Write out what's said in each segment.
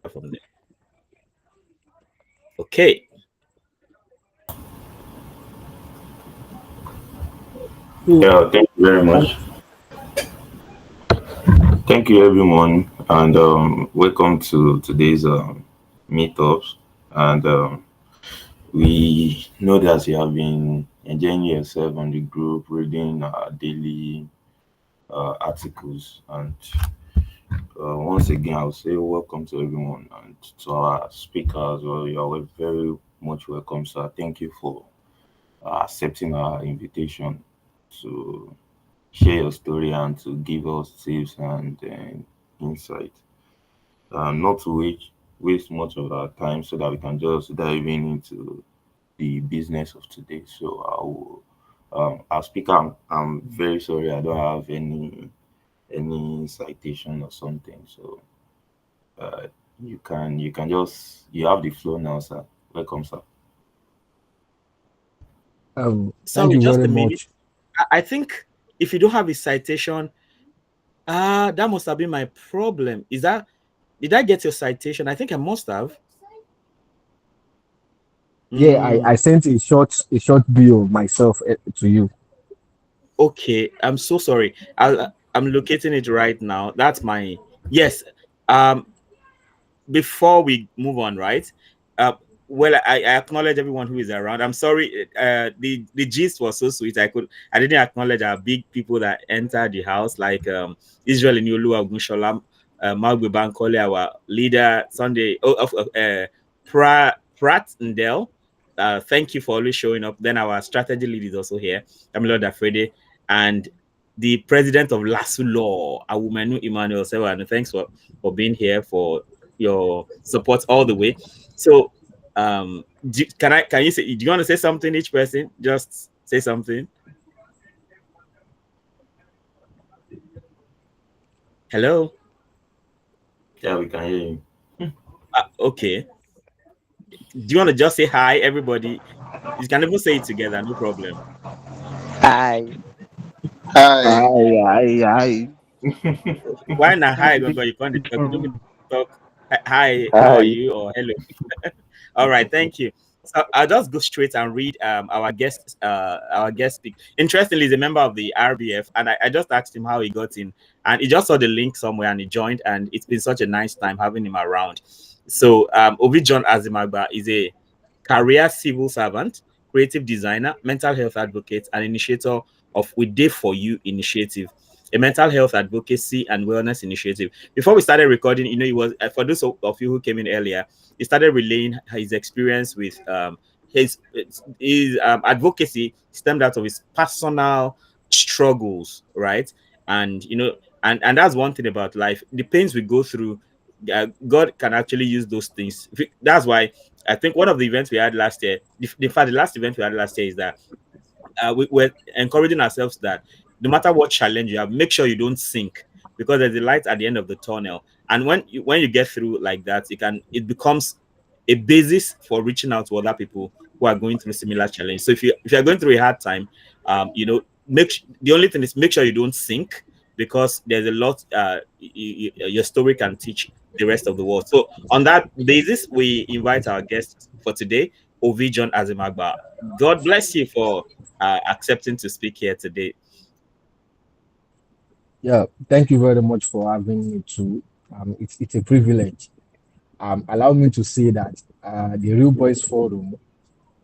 from there. Okay. Yeah, thank you very much. Thank you, everyone, and welcome to today's meetups. And we know that you have been enjoying yourself on the group, reading daily articles. And once again, I'll say welcome to everyone and to our speakers. Well, you are very much welcome, sir. Thank you for accepting our invitation to share your story and to give us tips and insight. Not to waste much of our time so that we can just dive in into the business of today. So I will, our speaker, I'm very sorry I don't have any citation or something. So uh, you can just you have the flow now, sir. Welcome, sir. Sorry, Thank you just very a minute. much. I think if you don't have a citation, that must have been my problem. Did I get your citation? I think I must have. Yeah, I Mm, sent a short bio of myself to you. okay, I'm so sorry. I'm locating it right now. That's my yes. Um, before we move on, right? Uh, well, I acknowledge everyone who is around. I'm sorry. The gist was so sweet. I didn't acknowledge our big people that entered the house, like Israel Inyolu Ogunshola, Magwe Bankole, our leader, Sunday. Pratt Ndell. Thank you for always showing up. Then our strategy lead is also here, Camilo Dafrede, and the president of LASU Law, Awumenu Emmanuel Sewa. Thanks for being here, for your support all the way. So, can you say? Do you want to say something? Each person, just say something. Hello. Yeah, we can hear you. Okay. Do you want to just say hi, everybody? You can even say it together, no problem. Hi. Hi. Hi. Why not hi? Go you can't talk. You don't talk. Hi, how are Hi. you? Or hello. All right, thank you. So I'll just go straight and read our guest speak. Interestingly, he's a member of the RBF, and I just asked him how he got in, and he just saw the link somewhere and he joined, and it's been such a nice time having him around. So Ovi John Azinmagba is a career civil servant, creative designer, mental health advocate, and initiator of We Day For You initiative, a mental health advocacy and wellness initiative. Before we started recording, it was for those of you who came in earlier, he started relaying his experience with his advocacy stemmed out of his personal struggles, right? And and that's one thing about life. The pains we go through, God can actually use those things. That's why I think one of the events we had last year, in fact, the last event we had last year is that we're encouraging ourselves that no matter what challenge you have, make sure you don't sink, because there's a light at the end of the tunnel. And when you get through like that, it becomes a basis for reaching out to other people who are going through similar challenge. So if you're going through a hard time, the only thing is make sure you don't sink, because there's a lot your story can teach the rest of the world. So on that basis, we invite our guest for today, Ovi John Azinmagba. God bless you for accepting to speak here today. Yeah, thank you very much for having me too. It's a privilege. Allow me to say that the Real Boys Forum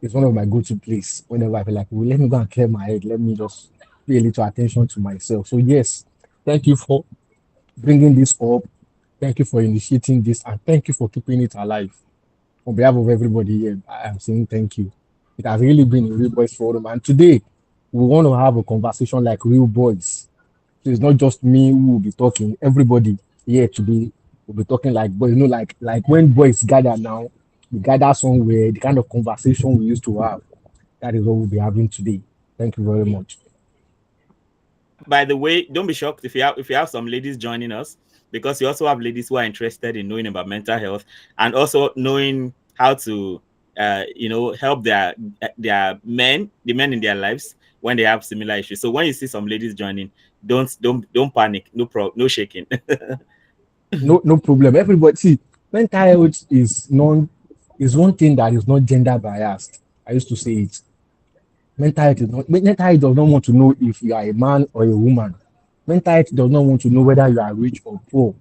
is one of my go-to place whenever I feel like, well, let me go and clear my head. Let me just pay a little attention to myself. So yes, thank you for bringing this up. Thank you for initiating this, and thank you for keeping it alive. On behalf of everybody here, I am saying thank you. It has really been a Real Boys Forum, and today we want to have a conversation like real boys. So it's not just me who will be talking. Everybody here today will be talking like boys. Like when boys gather now, we gather somewhere. The kind of conversation we used to have. That is what we'll be having today. Thank you very much. By the way, don't be shocked if you have some ladies joining us, because you also have ladies who are interested in knowing about mental health and also knowing how to help the men in their lives when they have similar issues. So when you see some ladies joining, don't panic. No shaking. No problem. Everybody, see, Mental health is one thing that is not gender biased. I used to say it. Mental health does not want to know if you are a man or a woman. Mental health does not want to know whether you are rich or poor.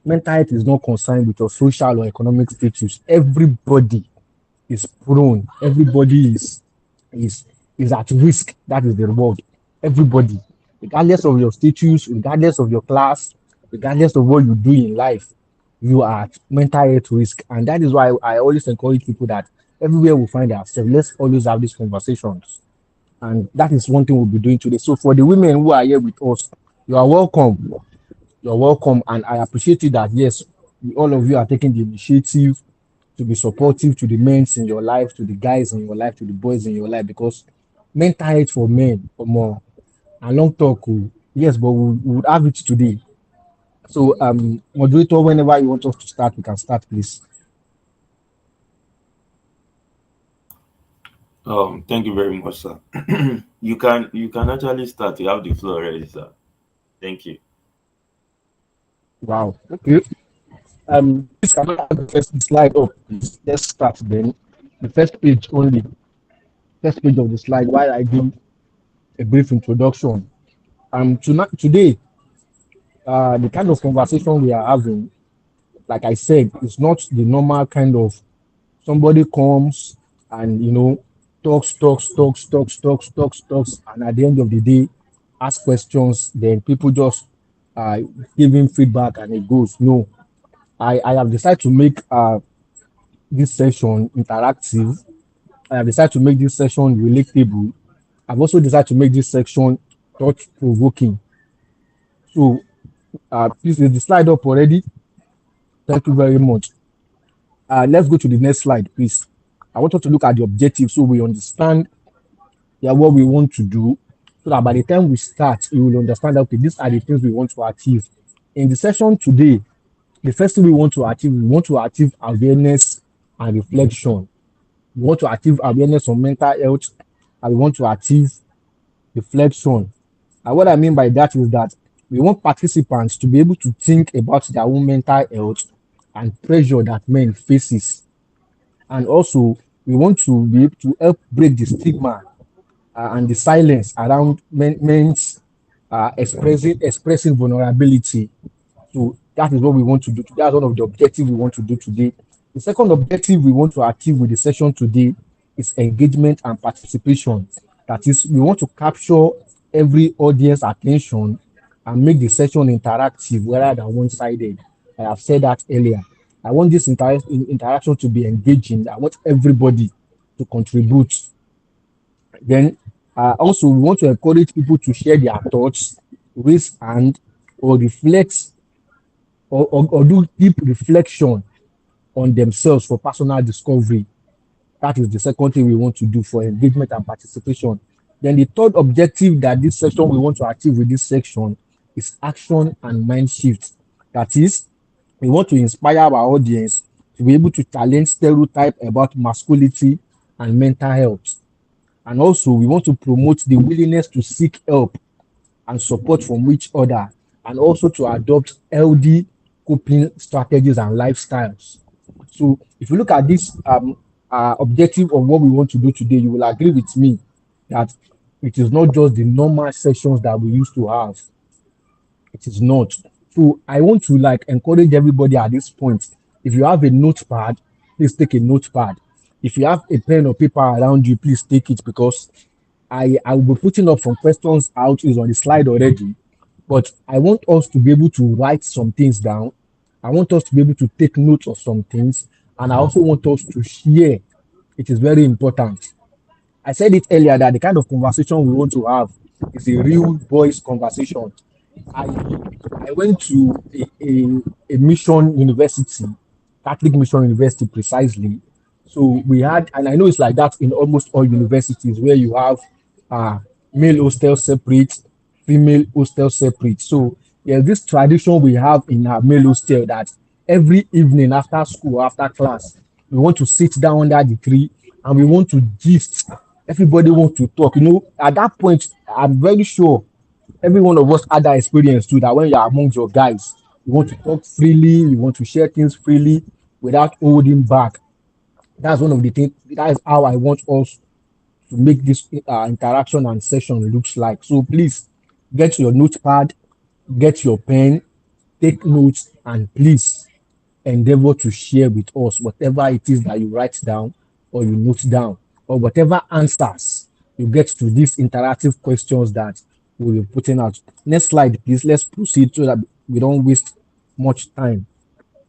Mental health is not concerned with your social or economic status. Everybody is prone. Everybody is is at risk. That is the word. Everybody, regardless of your status, regardless of your class, regardless of what you do in life, you are at mental health risk. And that is why I always encourage people that everywhere we find ourselves, let's always have these conversations. And that is one thing we'll be doing today. So for the women who are here with us, you are welcome. You're welcome. And I appreciate it that yes, all of you are taking the initiative to be supportive to the men in your life, to the guys in your life, to the boys in your life, because mental health for men or more and long talk. Oh, yes, but we would have it today. So moderator, whenever you want us to start, we can start, please. Thank you very much, sir. You can actually start. You have the floor already, sir. Thank you. Wow. Okay. Please can I have the first slide up, please? Let's start then. The first page only. First page of the slide while I do a brief introduction. Today, the kind of conversation we are having, like I said, is not the normal kind of somebody comes and talks, and at the end of the day, ask questions. Then people just uh, give him feedback and it goes. No, I have decided to make this session interactive. I have decided to make this session relatable. I've also decided to make this section thought provoking. So, please, is the slide up already? Thank you very much. Let's go to the next slide, please. I want us to look at the objective so we understand, yeah, what we want to do, so that by the time we start, you will understand that, okay, these are the things we want to achieve. In the session today, the first thing we want to achieve awareness and reflection. We want to achieve awareness on mental health, and we want to achieve reflection. And what I mean by that is that we want participants to be able to think about their own mental health and pressure that men faces. And also, we want to be able to help break the stigma and the silence around men's expressing vulnerability. So that is what we want to do. That's one of the objectives we want to do today. The second objective we want to achieve with the session today is engagement and participation. That is, we want to capture every audience attention and make the session interactive rather than one-sided. I have said that earlier. I want this interaction to be engaging. I want everybody to contribute. Then also we want to encourage people to share their thoughts, raise hand, or reflect or do deep reflection on themselves for personal discovery. That is the second thing we want to do for engagement and participation. Then the third objective that this section we want to achieve with this section is action and mind shift. That is, we want to inspire our audience to be able to challenge stereotype about masculinity and mental health. And also, we want to promote the willingness to seek help and support from each other, and also to adopt healthy coping strategies and lifestyles. So, if you look at this objective of what we want to do today, you will agree with me that it is not just the normal sessions that we used to have. It is not. So, I want to like encourage everybody at this point. If you have a notepad, please take a notepad. If you have a pen or paper around you, please take it, because I will be putting up some questions out is on the slide already, but I want us to be able to write some things down. I want us to be able to take notes of some things, and I also want us to share. It is very important. I said it earlier that the kind of conversation we want to have is a real boys conversation. I I went to a mission university, Catholic Mission University precisely. So we had, and I know it's like that in almost all universities where you have uh, male hostel separate, female hostel separate. So there's this tradition we have in our male hostel that every evening after school, after class, we want to sit down under the tree and we want to gist. Everybody wants to talk. At that point, I'm very sure every one of us had that experience too, that when you're amongst your guys, you want to talk freely, you want to share things freely. without holding back. That's one of the things. That is how I want us to make this interaction and session looks like. So please get your notepad, get your pen, take notes, and please endeavor to share with us whatever it is that you write down or you note down, or whatever answers you get to these interactive questions that we'll be putting out. Next slide, please. Let's proceed so that we don't waste much time.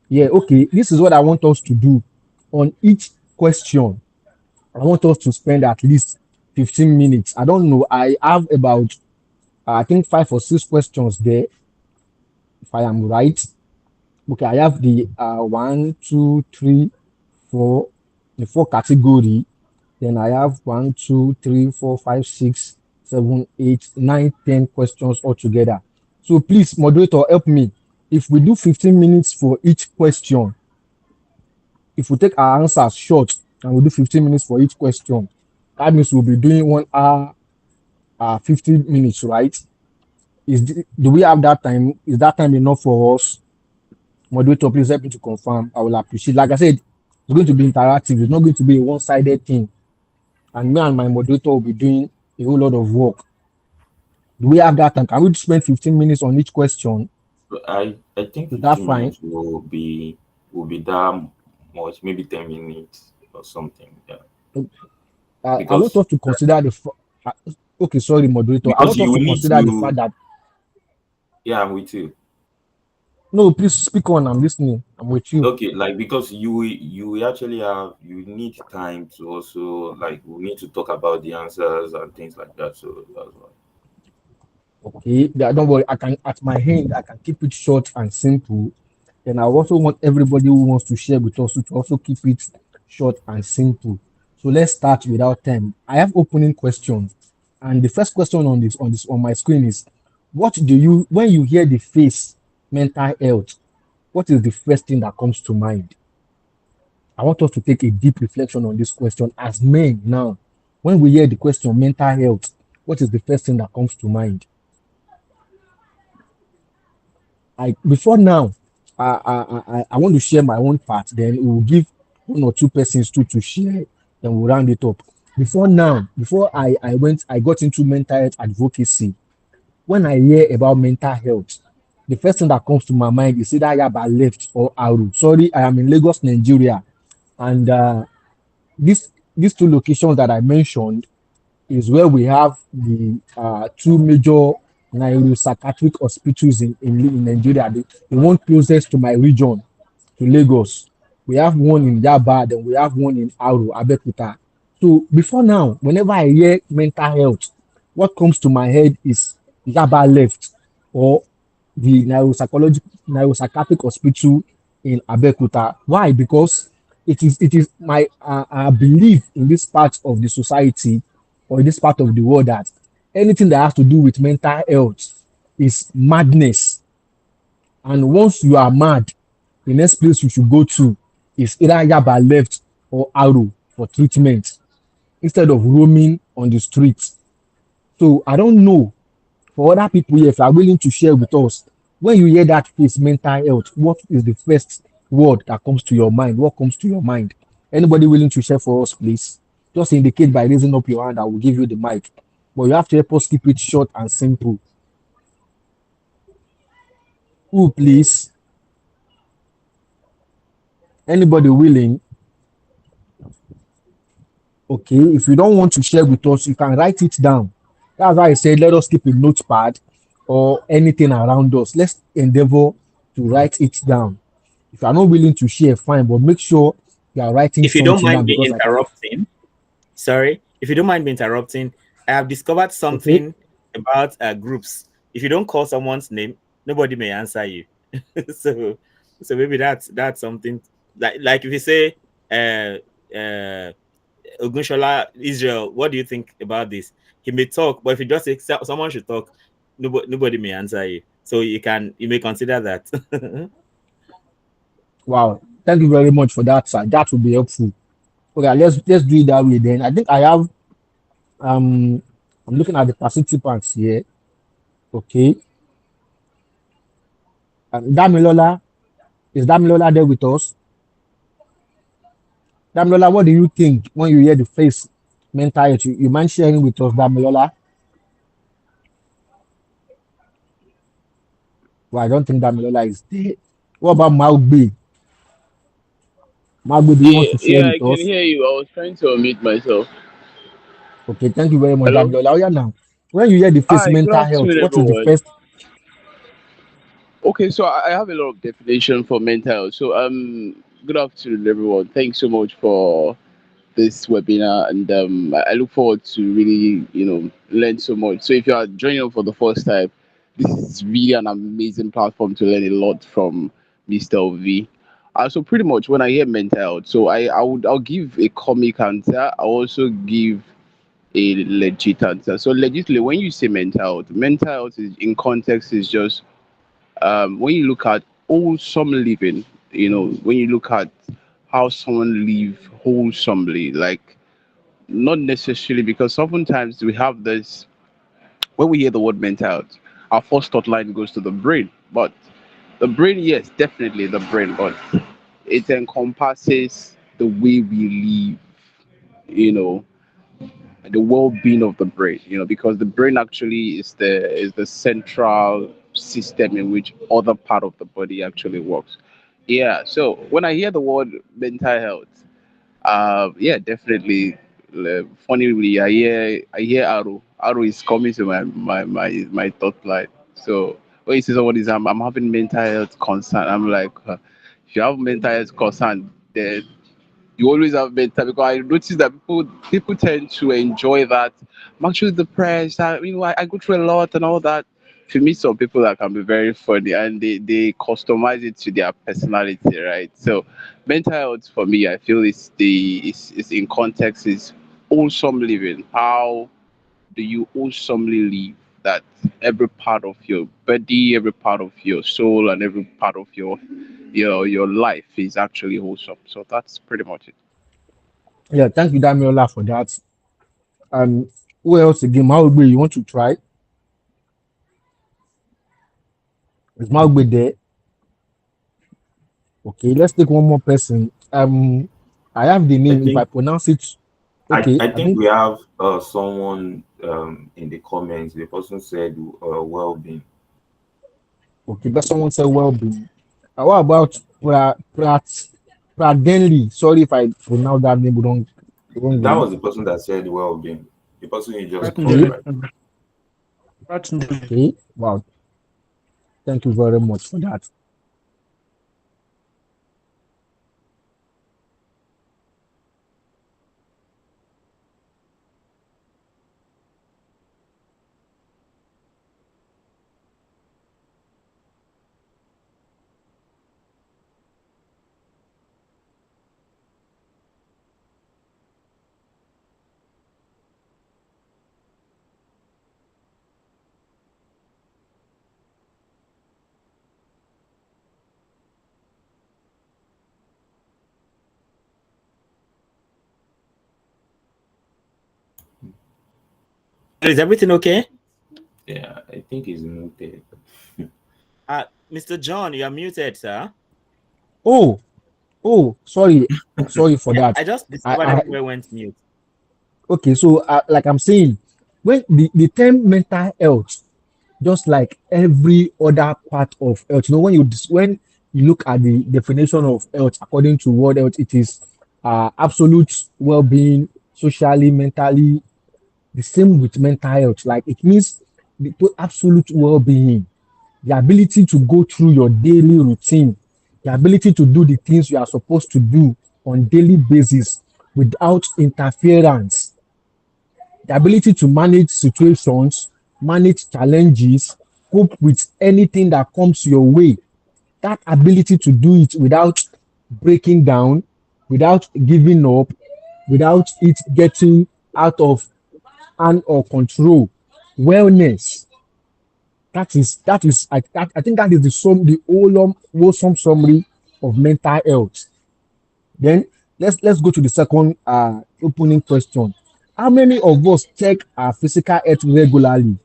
Yeah, okay. This is what I want us to do. On each question, I want us to spend at least 15 minutes. I don't know. I have about, I think, 5 or 6 questions there, if I am right. Okay, I have the one, two, three, four, the four category. Then I have one, two, three, four, five, six, seven, eight, nine, 10 questions altogether. So please, moderator, help me. If we do 15 minutes for each question, if we take our answers short and we do 15 minutes for each question, that means we'll be doing 1 hour, 50 minutes, right? Do we have that time? Is that time enough for us? Moderator, please help me to confirm. I will appreciate. Like I said, it's going to be interactive. It's not going to be a one-sided thing. And me and my moderator will be doing a whole lot of work. Do we have that time? Can we spend 15 minutes on each question? So I think Is that 15 fine? minutes will be that much, maybe 10 minutes or something. Yeah. I want Because us to consider uh, okay, sorry, moderator. I because want us you to will need consider the fact to. that Yeah, I'm with you. no, please speak on. I'm listening. I'm with you. Okay, like because you actually have you need time to also like we need to talk about the answers and things like that. So that's why. Okay, yeah, don't worry. I can at my hand. I can keep it short and simple. And I also want everybody who wants to share with us to also keep it short and simple. So let's start without time. I have opening questions, and the first question on my screen is, what do you when you hear the phrase mental health? What is the first thing that comes to mind? I want us to take a deep reflection on this question as men now. When we hear the question mental health, what is the first thing that comes to mind? I before now, I want to share my own part. Then we will give 1 or 2 persons to share. Then we'll round it up. Before now, before I got into mental health advocacy. When I hear about mental health, the first thing that comes to my mind is either Yaba left or Aru. Sorry, I am in Lagos, Nigeria, and these two locations that I mentioned is where we have the two major neuropsychiatric hospitals in Nigeria. The one closest to my region, to Lagos. We have one in Yaba, then we have one in Aru, Abeokuta. So before now, whenever I hear mental health, what comes to my head is Yaba left or the neuropsychiatric hospital in Abeokuta. Why? Because it is my belief in this part of the society or in this part of the world that anything that has to do with mental health is madness. And once you are mad, the next place you should go to is either Yaba left or Aru for treatment instead of roaming on the streets. So I don't know for other people here, if you are willing to share with us, when you hear that phrase mental health, what is the first word that comes to your mind? What comes to your mind? Anybody willing to share for us, please? Just indicate by raising up your hand. I will give you the mic. But you have to help us keep it short and simple. Who, please? Anybody willing? Okay, if you don't want to share with us, you can write it down. That's why I said let us keep a notepad or anything around us. Let's endeavor to write it down. If you are not willing to share, fine, but make sure you are writing If you don't something down mind me because I can. interrupting, sorry, if you don't mind me interrupting, I have discovered Okay. something about groups. If you don't call someone's name, nobody may answer you. so, so maybe that's something like if you say uh Ogunshola Israel, what do you think about this? He may talk, but if you just say someone should talk, nobody may answer you. So you may consider that. Wow. Thank you very much for that, sir. That will be helpful. Okay, let's do it that way then. I think I have um I'm looking at the participants here. Okay. Damilola, is Damilola there with us? Damilola, what do you think when you hear the phrase mental health? You mind sharing with us, Damilola? Well, I don't think Damilola is there. What about Maugbe? Maugbe, do you want Yeah, to share yeah, I with can us? hear you. I was trying to unmute myself. Okay, thank you very much, Hello. Damilola. Oh, yeah, now, when you hear the phrase Hi. Good mental health, afternoon, what is the everyone. first? Okay, so I have a lot of definition for mental health. So good afternoon, everyone. Thanks so much for this webinar, and I look forward to really learn so much. So if you are joining us for the first time, this is really an amazing platform to learn a lot from Mr. Ovi. So pretty much when I hear mental health, so I'll give a comic answer. I'll also give a legit answer. So legitly, when you say mental health is in context is just when you look at wholesome living, when you look at how someone live wholesomely, like not necessarily because oftentimes we have this when we hear the word mental health, our first thought line goes to the brain. But the brain, yes, definitely the brain, but it encompasses the way we live, you know, the well-being of the brain, because the brain actually is the central system in which other part of the body actually works. Yeah, so when I hear the word mental health, yeah, definitely. Funnily, I hear arrow is coming to my thought line. So when you say somebody is I'm having mental health concern, I'm like, if you have mental health concern, then you always have mental, because I notice that people tend to enjoy that. I'm actually depressed. I go through a lot and all that. To me, some people that can be very funny and they customize it to their personality, right? So mental health for me, I feel is in context is wholesome living. How do you wholesomely live that every part of your body, every part of your soul, and every part of your life is actually wholesome. So that's pretty much it. Yeah, thank you, Damilola, for that. Um, who else again? Maugbe, you want to try? Is Maugbe there? Okay, let's take one more person. I have the I name. If I think pronounce it, I, okay, I I think think we have someone in the comments. The person said well-being. okay, but someone said well-being. What about Pradenli? Sorry if I pronounce that name That wrongly. was the person that said well-being. The person you just called, Okay, right? okay, wow, thank you very much for that. Is everything okay? Yeah, I think he's muted. Mr. John, you are muted, sir. Oh, oh, sorry for Yeah, that. I just I, discovered I everywhere went mute. okay, so like I'm saying, when the term mental health, just like every other part of health, when you look at the definition of health according to World Health, it is absolute well-being, socially, mentally. The same with mental health, like it means the absolute well-being, the ability to go through your daily routine, the ability to do the things you are supposed to do on daily basis without interference, the ability to manage situations, manage challenges, cope with anything that comes your way. That ability to do it without breaking down, without giving up, without it getting out of hand or control. Wellness. I think that is the wholesome summary of mental health. Then let's go to the second opening question. How many of us check our physical health regularly,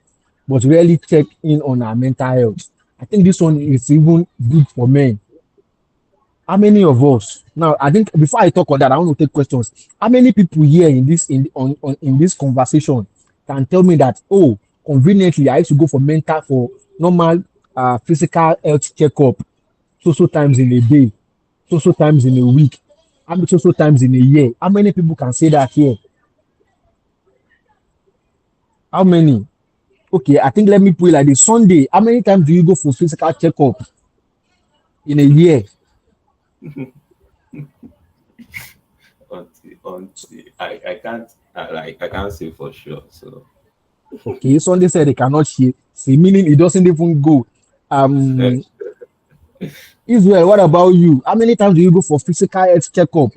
but rarely check in on our mental health? I think this one is even good for men. How many of us now? I think before I talk on that, I want to take questions. How many people here in this in this conversation can tell me that, oh, conveniently I used to go for mental for normal physical health checkup so times in a day, so times in a week, how many so times in a year? How many people can say that here? How many? Okay, I think let me put it like this. Sunday, how many times do you go for physical checkup in a year? until I can't I can't say for sure. So Okay, Sunday said they cannot share. See, meaning it doesn't even go. eh, Um, Israel, what about you? How many times do you go for physical health checkup?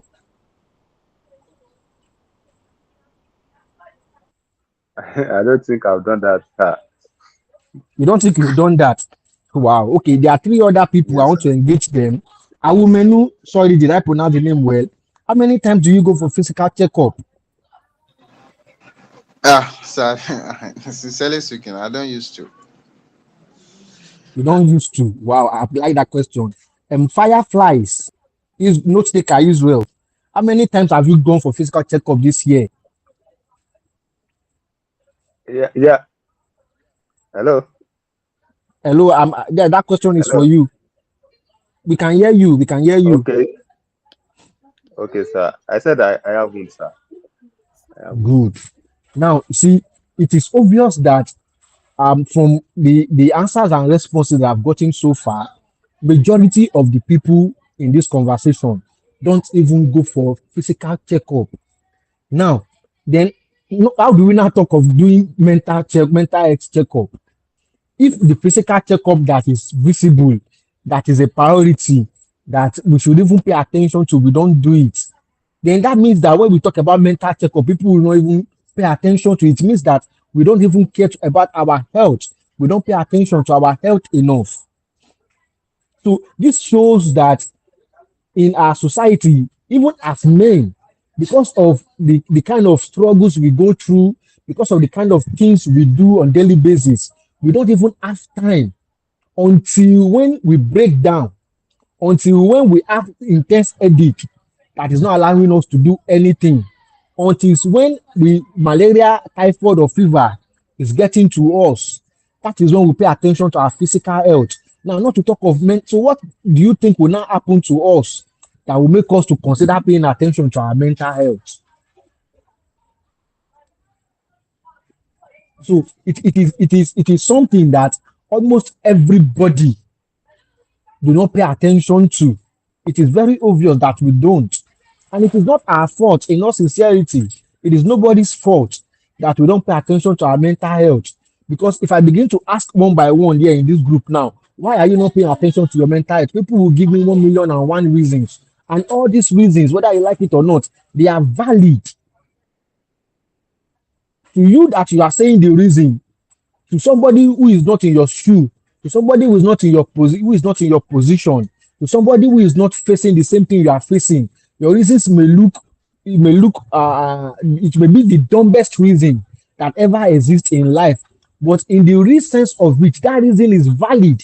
I don't think I've done that. You don't think you've done that? Wow. Okay, there are three other people. I Yes, want sir. to engage them. Awumenu, sorry, did I pronounce the name well? How many times do you go for physical checkup? Sir, sincerely speaking, I don't used to. You don't used to. Wow, I like that question. Fireflies is note taker Israel. How many times have you gone for physical checkup this year? Yeah, yeah. Hello, Hello, yeah, that question is for hello. you. We can hear you. We can hear you. Okay, okay, sir. I said I haven't, sir. I haven't. Good. Now, see, it is obvious that from the answers and responses that I've gotten so far, majority of the people in this conversation don't even go for physical checkup. Now, then, how do we now talk of doing mental health checkup? If the physical checkup that is visible, that is a priority, that we should even pay attention to, we don't do it, then that means that when we talk about mental checkup, people will not even pay attention to it. It means that we don't even care about our health. We don't pay attention to our health enough. So this shows that in our society, even as men, because of the kind of struggles we go through, because of the kind of things we do on daily basis, we don't even have time until when we break down, until when we have intense headache that is not allowing us to do anything, until when we malaria, typhoid, or fever is getting to us. That is when we pay attention to our physical health. Now, not to talk of men. So, what do you think will now happen to us that will make us to consider paying attention to our mental health? So, it is something that almost everybody do not pay attention to. It is very obvious that we don't. And it is not our fault, in all sincerity. It is nobody's fault that we don't pay attention to our mental health. Because if I begin to ask one by one here in this group now, why are you not paying attention to your mental health? People will give me 1,000,001 reasons. And all these reasons, whether you like it or not, they are valid. To you that you are saying the reason, to somebody who is not in your shoe, to somebody who is not in your who is not in your position, to somebody who is not facing the same thing you are facing, your reasons may look, it may be the dumbest reason that ever exists in life, but in the real sense of which that reason is valid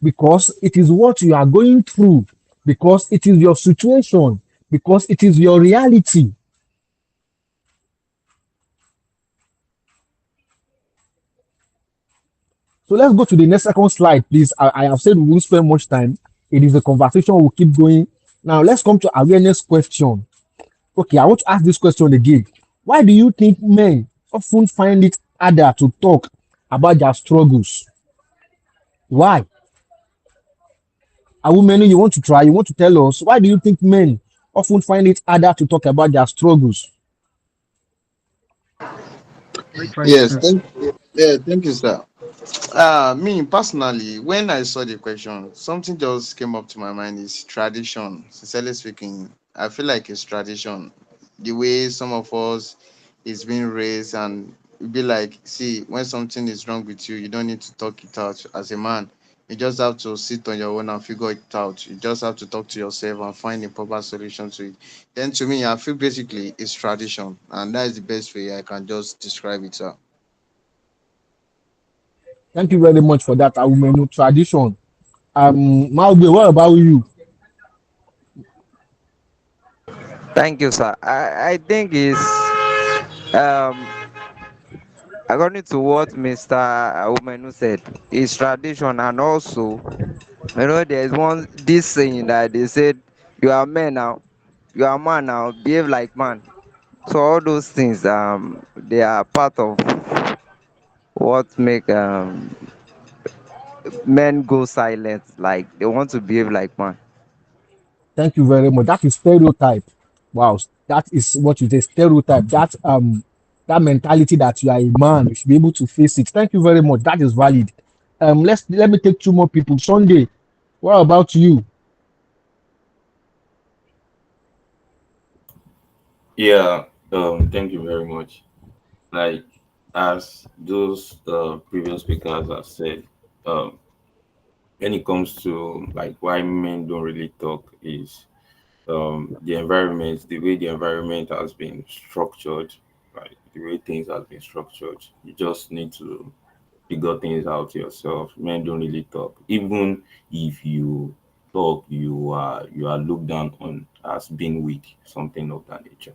because it is what you are going through, because it is your situation, because it is your reality. So let's go to the next second slide, please. I have said we won't spend much time. It is a conversation. We'll keep going. Now let's come to awareness question. Okay, I want to ask this question again. Why do you think men often find it harder to talk about their struggles? Why? Are women you want to try? You want to tell us why do you think men often find it harder to talk about their struggles? I try Yes, to. thank you, sir. Me personally, when I saw the question, something just came up to my mind is tradition. Sincerely speaking, I feel like it's tradition. The way some of us is being raised, and it be like, see, when something is wrong with you, you don't need to talk it out as a man. You just have to sit on your own and figure it out. You just have to talk to yourself and find a proper solution to it. Then to me, I feel basically it's tradition, and that is the best way I can just describe it, sir. Thank you very much for that, Awumenu. Tradition. Malbe, what about you? Thank you, sir. I think it's um according to what Mr. Umenu said, it's tradition, and also there's one this saying that they said, "You are man now, you are man now, behave like man." So all those things, they are part of what make men go silent. Like they want to behave like man. Thank you very much. That is stereotype. Wow, that is what you say, stereotype. That mentality that you are a man, you should be able to face it. Thank you very much. That is valid. Let me take two more people. Sunday, what about you? Yeah, thank you very much. Like as those previous speakers have said, um, when it comes to like why men don't really talk is the environment, the way the environment has been structured, right? The way things have been structured. You just need to figure things out yourself. Men don't really talk. Even if you talk, you are looked down on as being weak, something of that nature.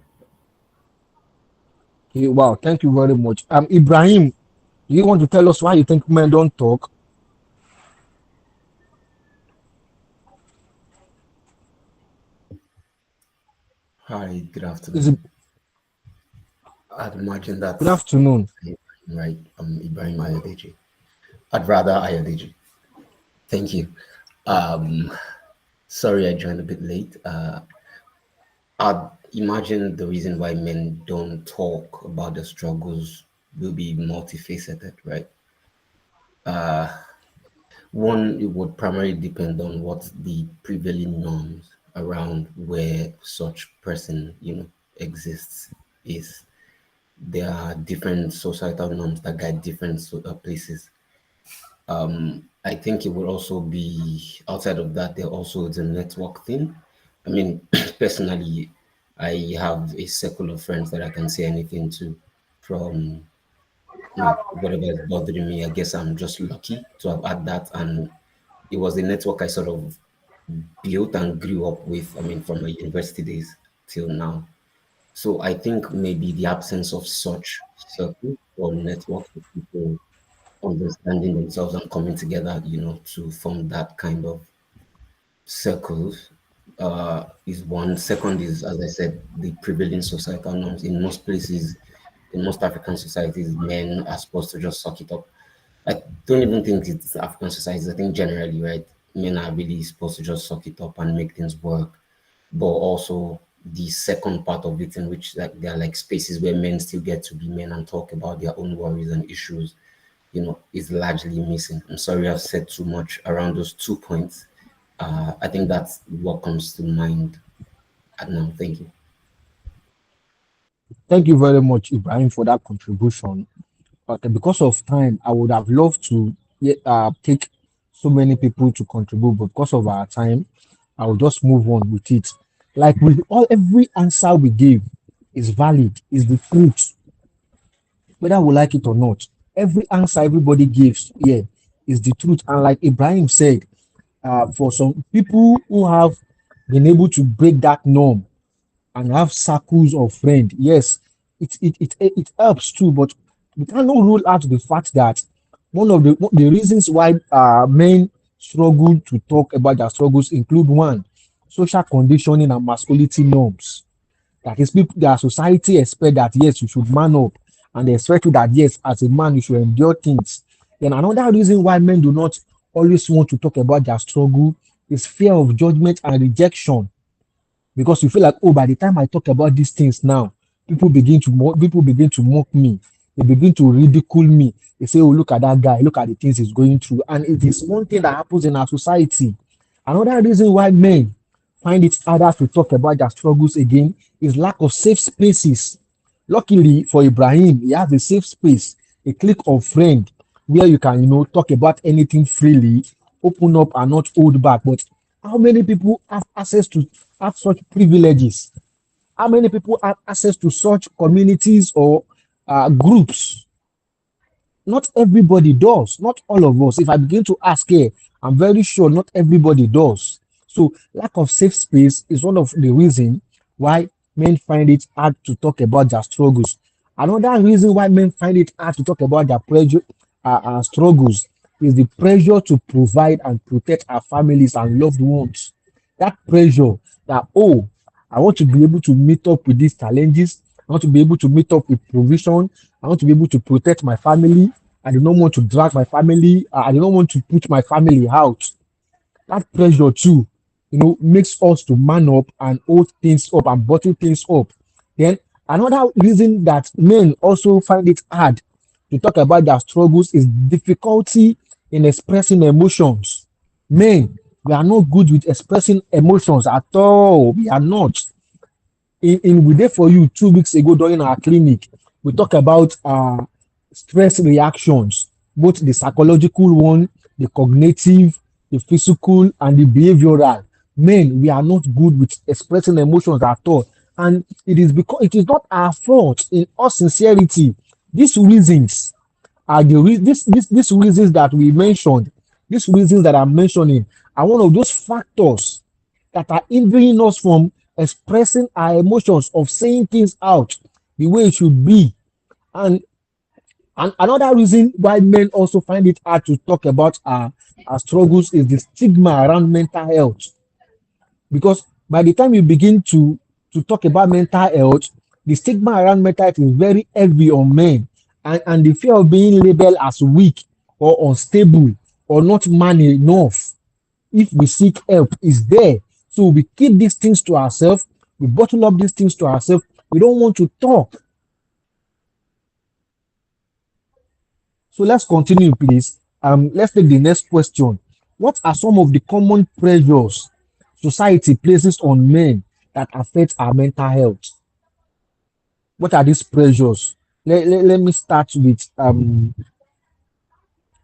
Okay, wow, thank you very much. Ibrahim, do you want to tell us why you think men don't talk? Hi, good Is it afternoon. I'd imagine good that's afternoon? right. I'm Ibrahim Ayodeji. I'd rather Ayodeji. Thank you. Um, Sorry I joined a bit late. I'd imagine the reason why men don't talk about the struggles will be multifaceted, right? One, it would primarily depend on what the prevailing norms around where such person, exists is. There are different societal norms that guide different places. I think it would also be outside of that. There also is a network thing. I mean, personally, I have a circle of friends that I can say anything to from whatever is bothering me. I guess I'm just lucky to have had that, and it was a network I sort of built and grew up with. I mean, from my university days till now. So I think maybe the absence of such circle or network of people understanding themselves and coming together, to form that kind of circles is one. Second is, as I said, the prevailing societal norms. In most places, in most African societies, men are supposed to just suck it up. I don't even think it's African societies. I think generally, right, men are really supposed to just suck it up and make things work. But also the second part of it, in which like there are like spaces where men still get to be men and talk about their own worries and issues, is largely missing. I'm sorry I've said too much around those 2 points. I think that's what comes to mind at now. Thank you. Thank you very much, Ibrahim, for that contribution. Okay, because of time, I would have loved to take so many people to contribute, but because of our time, I will just move on with it. Like with all every answer we give is valid, is the truth, whether we like it or not. Every answer everybody gives here is the truth. And like Ibrahim said, for some people who have been able to break that norm and have circles of friends, yes, it helps too. But we cannot rule out the fact that one of the reasons why men struggle to talk about their struggles include one, social conditioning and masculinity norms. That is, people, their society expect that yes, you should man up, and they expect you that yes, as a man, you should endure things. Then another reason why men do not always want to talk about their struggle is fear of judgment and rejection, because you feel like, oh, by the time I talk about these things now, people begin to mock me, they begin to ridicule me. They say, oh, look at that guy, look at the things he's going through, and it is one thing that happens in our society. Another reason why men find it harder to talk about their struggles again is lack of safe spaces. Luckily for Ibrahim, he has a safe space, a clique of friend where you can, talk about anything freely, open up and not hold back. But how many people have access to have such privileges? How many people have access to such communities or groups? Not everybody does. Not all of us. If I begin to ask here, I'm very sure not everybody does. So lack of safe space is one of the reason why men find it hard to talk about their struggles. Another reason why men find it hard to talk about their pressure, struggles, is the pressure to provide and protect our families and loved ones. That pressure that, oh, I want to be able to meet up with these challenges. I want to be able to meet up with provision. I want to be able to protect my family. I do not want to drag my family. I do not want to put my family out. That pressure too, makes us to man up and hold things up and bottle things up. Then another reason that men also find it hard to talk about their struggles is difficulty in expressing emotions. Men, we are not good with expressing emotions at all. We are not. In We Dey For You 2 weeks ago during our clinic, we talk about stress reactions, both the psychological one, the cognitive, the physical, and the behavioral. Men, we are not good with expressing emotions at all. And it is because it is not our fault. In all sincerity, these reasons are these reasons that we mentioned, these reasons that I'm mentioning are one of those factors that are hindering us from expressing our emotions, of saying things out the way it should be. And another reason why men also find it hard to talk about our struggles is the stigma around mental health. Because by the time you begin to talk about mental health, the stigma around mental health is very heavy on men, and the fear of being labeled as weak or unstable or not man enough if we seek help is there. So we keep these things to ourselves, we bottle up these things to ourselves, we don't want to talk. So let's continue, please. Let's take the next question. What are some of the common pressures society places on men that affect our mental health? What are these pressures? Let me start with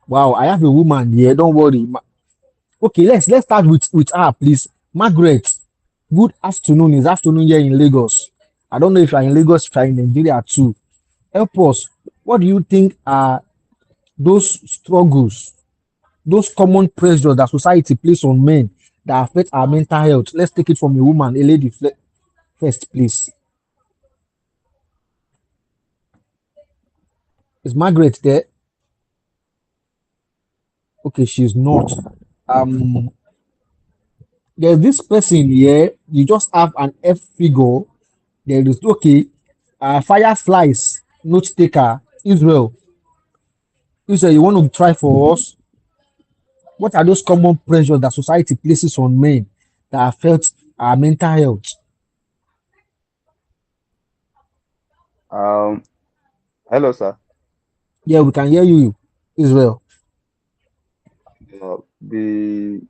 wow, I have a woman here, don't worry. Okay, let's start with her, please. Margaret, good afternoon. It's afternoon here in Lagos. I don't know if you're in Lagos, if you're in Nigeria too. Help us. What do you think are those struggles, those common pressures that society places on men that affect our mental health? Let's take it from a woman, a lady first, please. Is Margaret there? Okay, she's not. Um, there's this person here. You just have an F figure. There is okay. Fireflies, note taker, Israel. Israel, you want to try for us? What are those common pressures that society places on men that affect our mental health? Um, Hello, sir. Yeah, we can hear you, Israel. The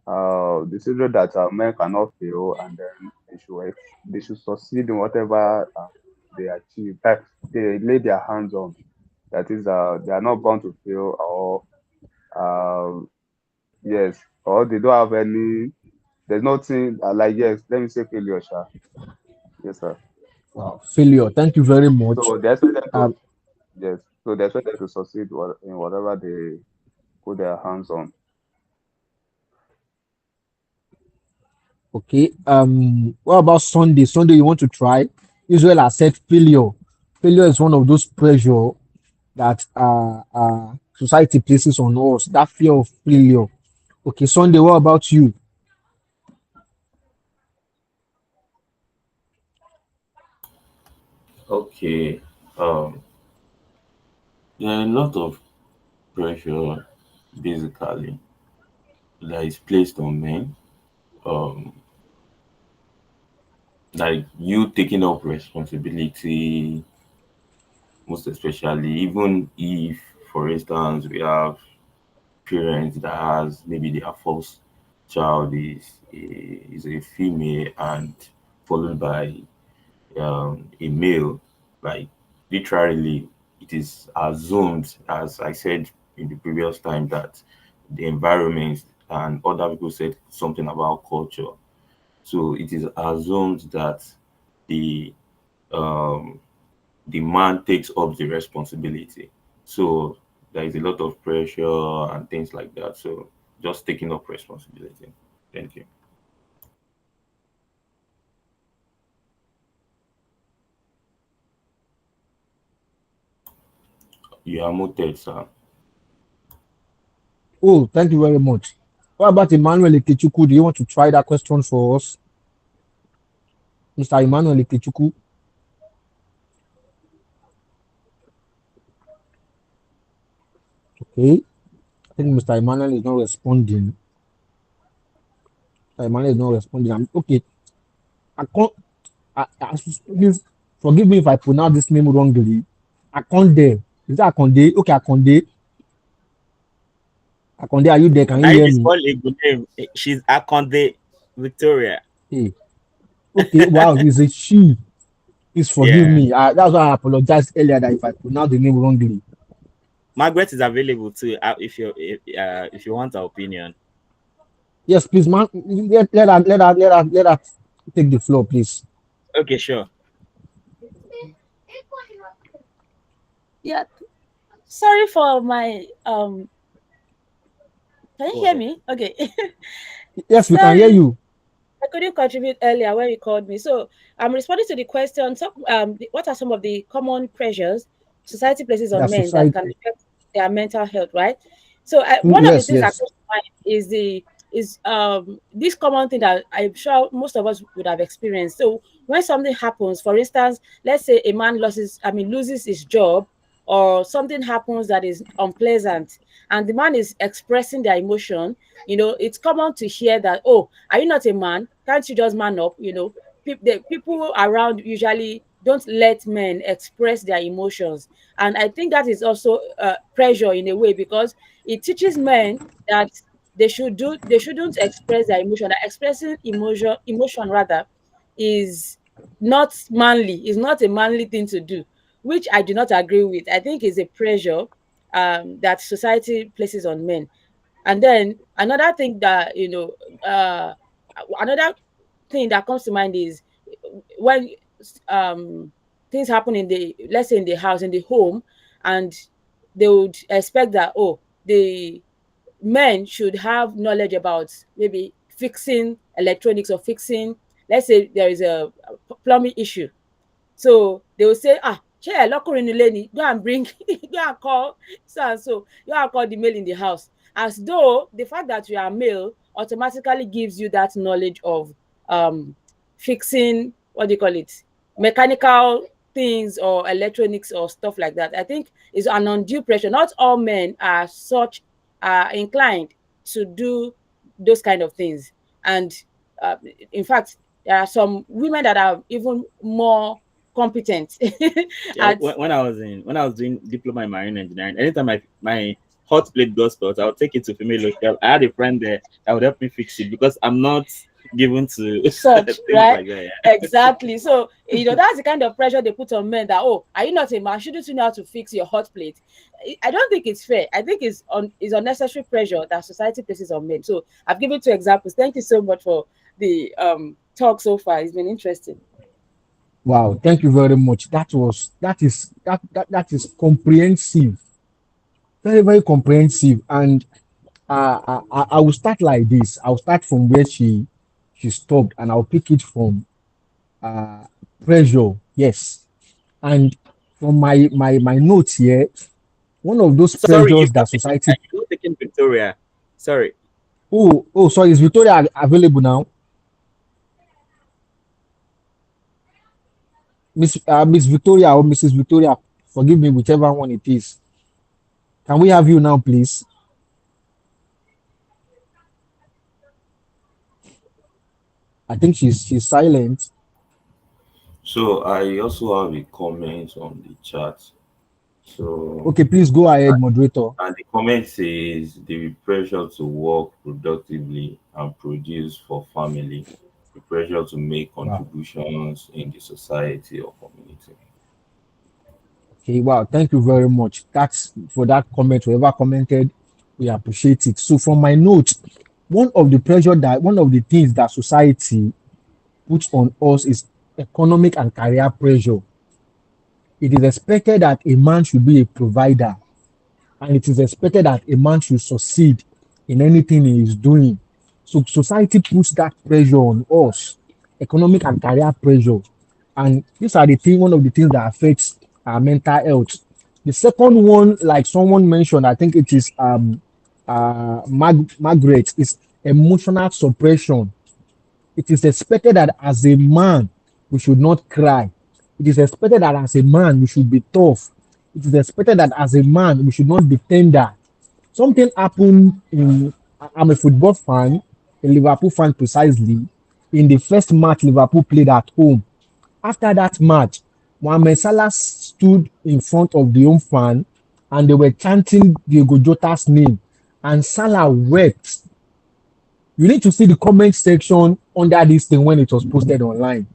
the children that men cannot fail, and then they should succeed in whatever they achieve. They lay their hands on. That is, they are not born to fail, or uh, yes, or they don't have any. There's nothing like, yes. Let me say failure, sir. Yes, sir. Wow, failure. Thank you very much. So they expect them to, Um, yes. So they expect them to succeed in whatever they put their hands on. okay. What about Sunday? Sunday, you want to try? Israel has said failure. Failure is one of those pressure that society places on us. That fear of failure. Okay, Sunday. What about you? Okay. Um, there are a lot of pressure basically that is placed on men. Um, like you taking up responsibility, most especially, even if, for instance, we have parents that has maybe their first child is a female and followed by a male, like literally it is assumed, as I said in the previous time, that the environment, and other people said something about culture, so it is assumed that the um the man takes up the responsibility. So there is a lot of pressure and things like that. So just taking up responsibility. Thank you. You are muted, sir. Oh, thank you very much. What about Emmanuel Ikechukwu? Do you want to try that question for us, Mr. Emmanuel Ikechukwu? Okay, I think Mr. Emmanuel is not responding. Mr. Emmanuel is not responding. Okay, I can't. Please forgive me if I pronounce this name wrongly. Akonde. Is that Akonde? Okay, Akonde. Akonde, are you there? Can you Now if hear it's me? called a good name, she's Akonde Victoria. Hey. Okay, wow, it's a she. Please forgive Yeah. me. That's why I apologized earlier that if I pronounce the name wrongly. Margaret is available too if you want her opinion. Yes, please, man. Let her take the floor, please. Okay, sure. Yeah, sorry for my can you Go hear ahead. me? Okay. Yes, we can hear Sorry, you. I couldn't contribute earlier when you called me. So I'm responding to the question. So, what are some of the common pressures society places on That men that can society. affect their mental health, right? So one of the Yes, things that yes. comes to mind is this common thing that I'm sure most of us would have experienced. So when something happens, for instance, let's say a man loses his job, or something happens that is unpleasant, and the man is expressing their emotion. It's common to hear that, oh, are you not a man? Can't you just man up? The people around usually don't let men express their emotions, and I think that is also pressure in a way, because it teaches men that they shouldn't express their emotion. That expressing emotion rather is not manly, is not a manly thing to do, which I do not agree with. I think is a pressure that society places on men. And then another thing that comes to mind is when things happen in the, let's say, in the house, in the home, and they would expect that, oh, the men should have knowledge about maybe fixing electronics, or fixing, let's say there is a plumbing issue. So they will say, shey lọkùnrin nílé ni, go and bring go and call so and so, go and call the male in the house, as though the fact that you are male automatically gives you that knowledge of um fixing, what do you call it, mechanical things or electronics or stuff like that. I think is an undue pressure. Not all men are inclined to do those kind of things. And uh, in fact, there are some women that are even more competent Yeah, at. when I was doing diploma in marine engineering, anytime my hot plate got spot, I would take it to female local. I had a friend there that would help me fix it because I'm not given to Such, things right? like that. Yeah. Exactly. So, that's the kind of pressure they put on men, that, oh, are you not a man? Shouldn't you know how to fix your hot plate? I don't think it's fair. I think it's unnecessary pressure that society places on men. So I've given two examples. Thank you so much for the talk so far. It's been interesting. Wow, thank you very much. That is comprehensive, very very comprehensive. And I will start like this. I'll start from where she stopped, and I'll pick it from uh, pressure. Yes, and from my notes here, one of those Sorry, pressures that society. you're not taking Victoria. Sorry. Oh, sorry, is Victoria available now? Miss Victoria or Mrs. Victoria, forgive me, whichever one it is. Can we have you now, please? I think she's silent. So I also have a comment on the chat. So, Okay, please go ahead, moderator. and the comment says the pressure to work productively and produce for family, the pressure to make Wow. contributions in the society or community. Okay, wow, thank you very much. That's for that comment. Whoever commented, we appreciate it. So from my notes, one of the things that society puts on us is economic and career pressure. It is expected that a man should be a provider, and it is expected that a man should succeed in anything he is doing. So society puts that pressure on us, economic and career pressure. And these are one of the things that affects our mental health. The second one, like someone mentioned, I think it is Margaret, is emotional suppression. It is expected that as a man, we should not cry. It is expected that as a man, we should be tough. It is expected that as a man, we should not be tender. Something happened in, I'm a football fan, a Liverpool fan precisely, in the first match Liverpool played at home. After that match, Mohamed Salah stood in front of the home fan and they were chanting Diego Jota's name. And Salah wept. You need to see the comment section under this thing when it was posted online.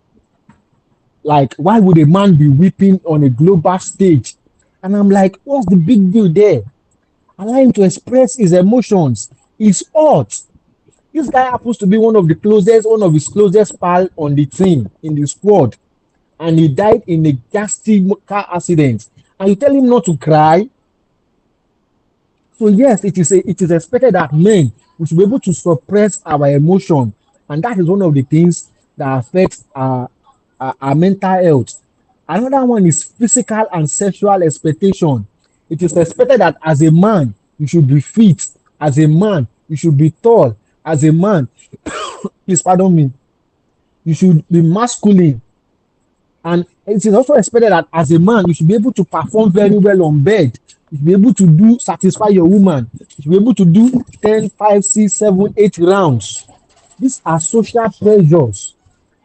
Like, why would a man be weeping on a global stage? And I'm like, what's the big deal there? Allow him to express his emotions. It's hot. This guy happens to be one of his closest pal on the team, in the squad. And he died in a ghastly car accident. And you tell him not to cry. So yes, it is expected that men we should be able to suppress our emotion, and that is one of the things that affects our mental health. Another one is physical and sexual expectation. It is expected that as a man you should be fit, as a man you should be tall, as a man, please pardon me, you should be masculine. And it is also expected that as a man, you should be able to perform very well on bed. You should be able to satisfy your woman. You should be able to do 10, 5, 6, 7, 8 rounds. These are social pressures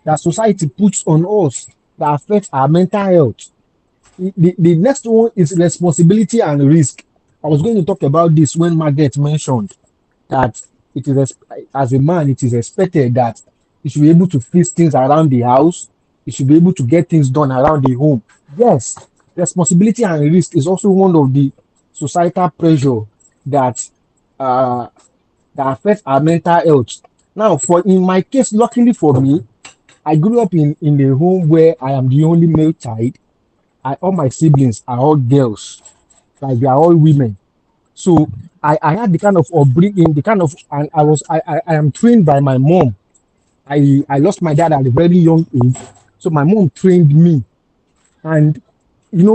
that society puts on us that affect our mental health. The next one is responsibility and risk. I was going to talk about this when Margaret mentioned that it is, as a man, it is expected that you should be able to fix things around the house. You should be able to get things done around the home. Yes, responsibility and risk is also one of the societal pressure that that affects our mental health. Now, for in my case, luckily for me, I grew up in a home where I am the only male child. All my siblings are all girls, like they are all women. So I had the kind of upbringing, the kind of, and I am trained by my mom. I lost my dad at a very young age, so my mom trained me. And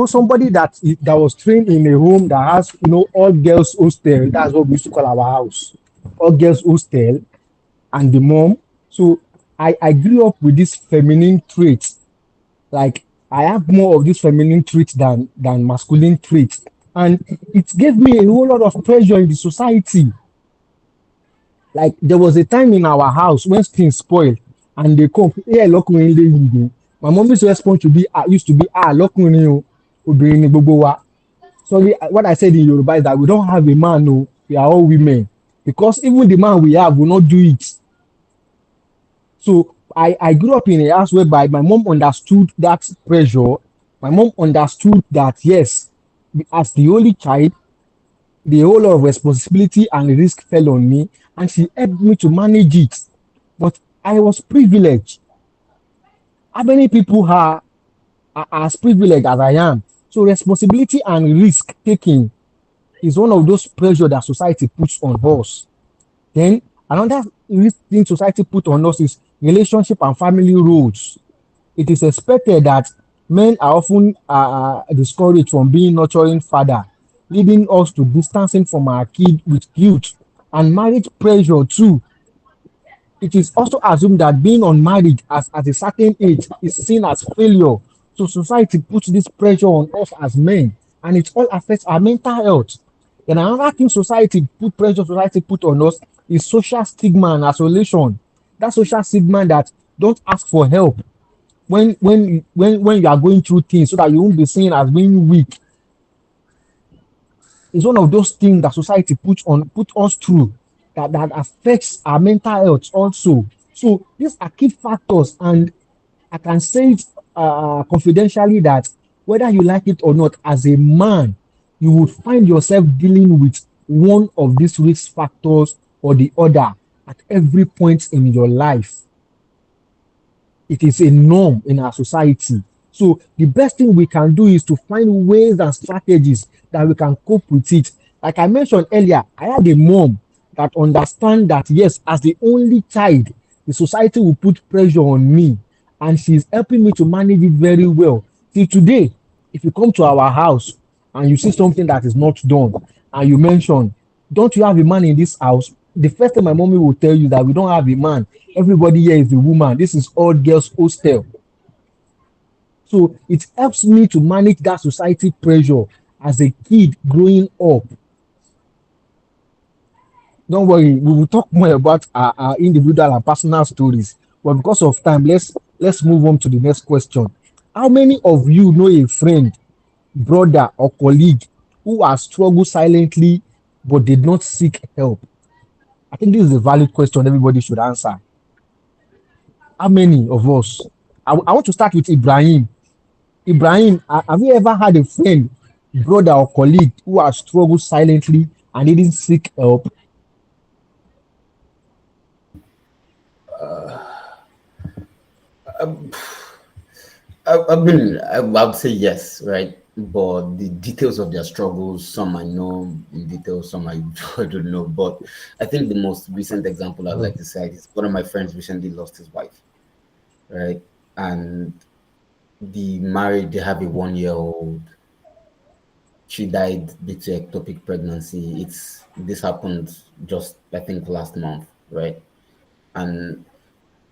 somebody that was trained in a home that has all girls hostel. That's what we used to call our house, all girls hostel, and the mom. So I grew up with this feminine traits. Like I have more of this feminine traits than masculine traits, and it gave me a whole lot of pressure in the society. Like there was a time in our house when things spoil and they come, hey, lọkùnrin lé yìí. My mommy's response used to be, lọkùnrin o, obìnrin ni gbogbo wa. Sorry, what I said in Yoruba is that we don't have a man, no, we are all women. Because even the man we have will not do it. So I grew up in a house whereby my mom understood that pressure. My mom understood that, yes, as the only child, the whole lot of responsibility and risk fell on me, and she helped me to manage it. But I was privileged. How many people are as privileged as I am? So responsibility and risk taking is one of those pressure that society puts on us. Then another thing society put on us is relationship and family roles. It is expected that men are often discouraged from being nurturing father, leading us to distancing from our kid with guilt and marriage pressure too. It is also assumed that being unmarried at a certain age is seen as failure. So society puts this pressure on us as men, and it all affects our mental health. Then another thing society put on us is social stigma and isolation. That social stigma that don't ask for help when you are going through things so that you won't be seen as being weak. It's one of those things that society put us through that affects our mental health also. So these are key factors, and I can say it confidentially that whether you like it or not, as a man, you would find yourself dealing with one of these risk factors or the other at every point in your life. It is a norm in our society. So the best thing we can do is to find ways and strategies that we can cope with it. Like I mentioned earlier, I had a mom that understand that, yes, as the only child, the society will put pressure on me, and she's helping me to manage it very well. Till today, if you come to our house and you see something that is not done, and you mention, don't you have a man in this house? The first thing my mommy will tell you that we don't have a man. Everybody here is a woman. This is all girls hostel. So it helps me to manage that society pressure as a kid growing up. Don't worry, we will talk more about our individual and personal stories. But because of time, let's move on to the next question. How many of you know a friend, brother, or colleague who has struggled silently but did not seek help? I think this is a valid question everybody should answer. How many of us? I want to start with Ibrahim. Ibrahim, have you ever had a friend, brother, or colleague who has struggled silently and didn't seek help? I would say yes, right? But the details of their struggles, some I know in detail, some I don't know. But I think the most recent example I'd like to cite is one of my friends recently lost his wife, right? And the married, they have a 1 year old. She died due to ectopic pregnancy. This happened just I think last month, right? And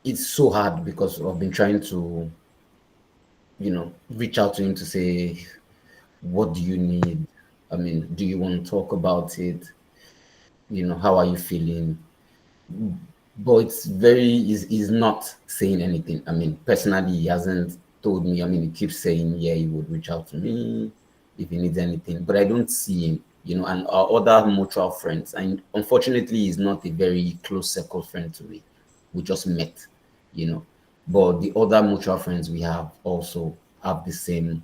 it's so hard because I've been trying to, reach out to him to say, what do you need? I mean, do you want to talk about it? How are you feeling? But it's he's not saying anything. I mean, personally, he hasn't told me. I mean, he keeps saying, yeah, he would reach out to me if he needs anything, but I don't see him, and our other mutual friends. And unfortunately, he's not a very close circle friend to me. We just met, you know. But the other mutual friends we have also have the same,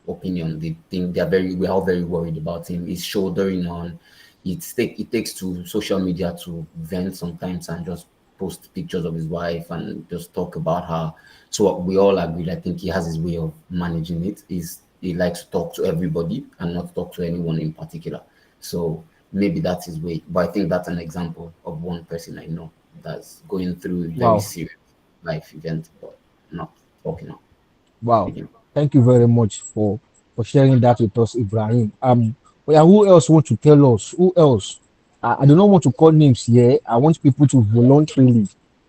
opinion. They think we're all very worried about him. He's shouldering on. It takes to social media to vent sometimes and just post pictures of his wife and just talk about her. So we all agreed. I think he has his way of managing it. He likes to talk to everybody and not talk to anyone in particular. So maybe that's his way. But I think that's an example of one person I know that's going through a very Wow. serious life event, but not talking out, Wow. speaking. Thank you very much for sharing that with us, Ibrahim. Well, yeah, who else want to tell us? Who else? I do not want to call names here. I want people to voluntarily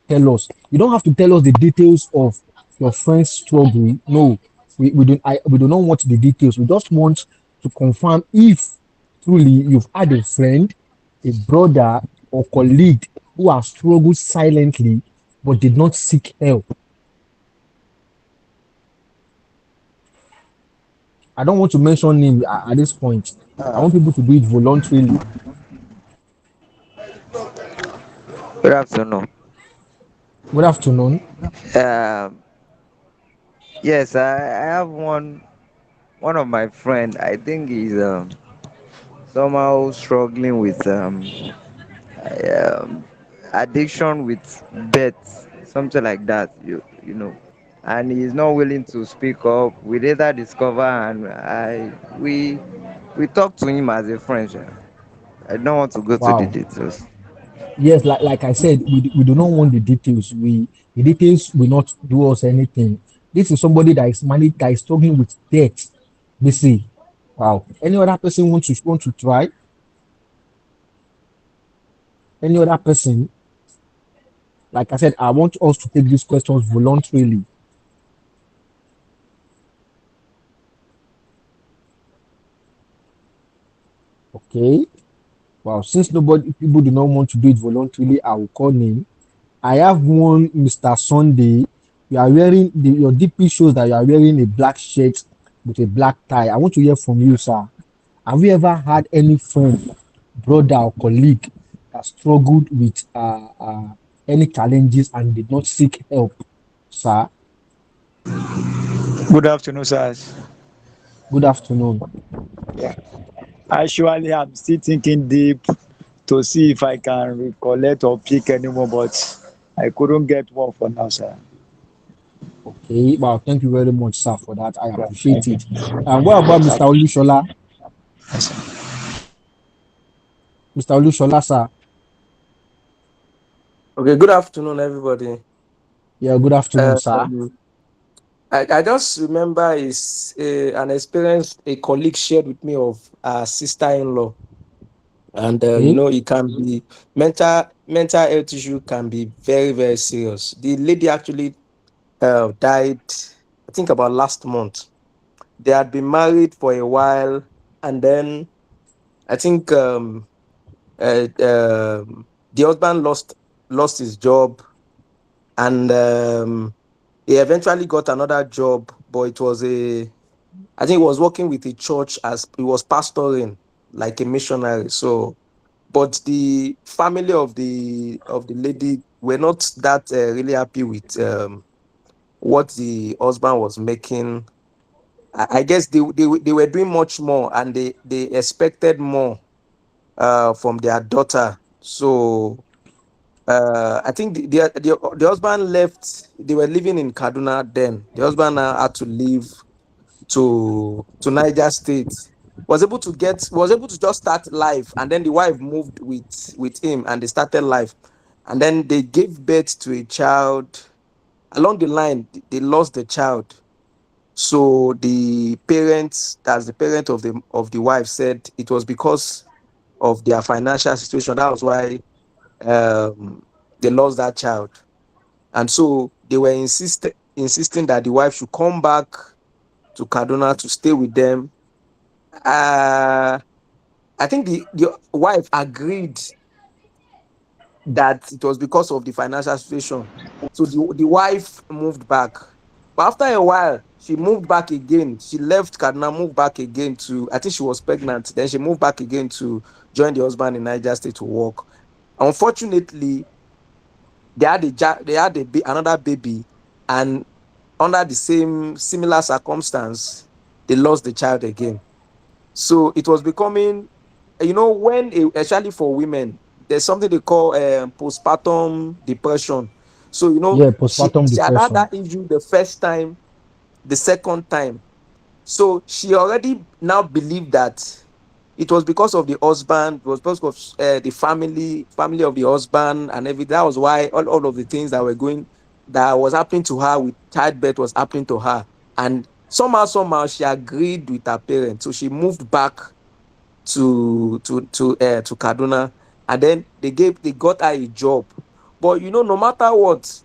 tell us. You don't have to tell us the details of your friend's struggle. No, we do not want the details. We just want to confirm if truly you've had a friend, a brother, or colleague who has struggled silently but did not seek help. I don't want to mention name at this point. I want people to do it voluntarily. Good afternoon. Good afternoon. Um, yes, I have one of my friend. I think he's somehow struggling with um, addiction with bets, something like that. And he's not willing to speak up. We later discover, and we talk to him as a friend. Sha. I don't want to go to the Wow. details. Yes, like I said, we do not want the details. The details will not do us anything. This is somebody that is struggling with debt. They see. Wow. Any other person want to try? Any other person? Like I said, I want us to take these questions voluntarily. Okay. Wow. Since nobody people do not want to do it voluntarily, I will call name. I have one Mr. Sunday. Your DP shows that you are wearing a black shirt with a black tie. I want to hear from you, sir. Have you ever had any friend, brother, or colleague that struggled with any challenges and did not seek help, sir? Good afternoon, sirs. Good afternoon. Yeah. Actually, I'm still thinking deep to see if I can recollect or pick anymore, but I couldn't get one for now, sir. Okay. Wow. Thank you very much, sir, for that. I Yeah, appreciate thank you. it. And what about Mr. Olushola? Yes, sir. Mr. Olushola, sir. Okay, good afternoon, everybody. Yeah. Good afternoon, sir. Um, I just remember is an experience a colleague shared with me of a sister-in-law, and Okay. it can be mental health issue can be very very serious. The lady actually died, I think about last month. They had been married for a while, and then I think the husband lost his job, and he eventually got another job, but it was I think he was working with a church as he was pastoring like a missionary. So, but the family of the lady were not that really happy with what the husband was making. I guess they were doing much more, and they expected more from their daughter. So I think the husband left. They were living in Kaduna then. The husband now had to leave to Niger State. Was able to just start life, and then the wife moved with him, and they started life, and then they gave birth to a child. Along the line, they lost the child. So the parents, that's the parent of the wife, said it was because of their financial situation. That was why um, they lost that child, and so they were insisting that the wife should come back to Kaduna to stay with them. Uh, I think the wife agreed that it was because of the financial situation. So the wife moved back. But after a while, she moved back again. She left Kaduna, moved back again to, I think she was pregnant. Then she moved back again to join the husband in Niger State to work. Unfortunately, they had another baby, and under the same similar circumstance, they lost the child again. So it was becoming, especially for women, there's something they call postpartum depression. So Yeah, she postpartum she had had depression. that issue the first time, the second time. So she already now believed that it was because of the husband, it was because of the family of the husband and everything. That was why all of the things that was happening to her with childbirth was happening to her. And somehow she agreed with her parents. So she moved back to Kaduna, and then they got her a job. But no matter what,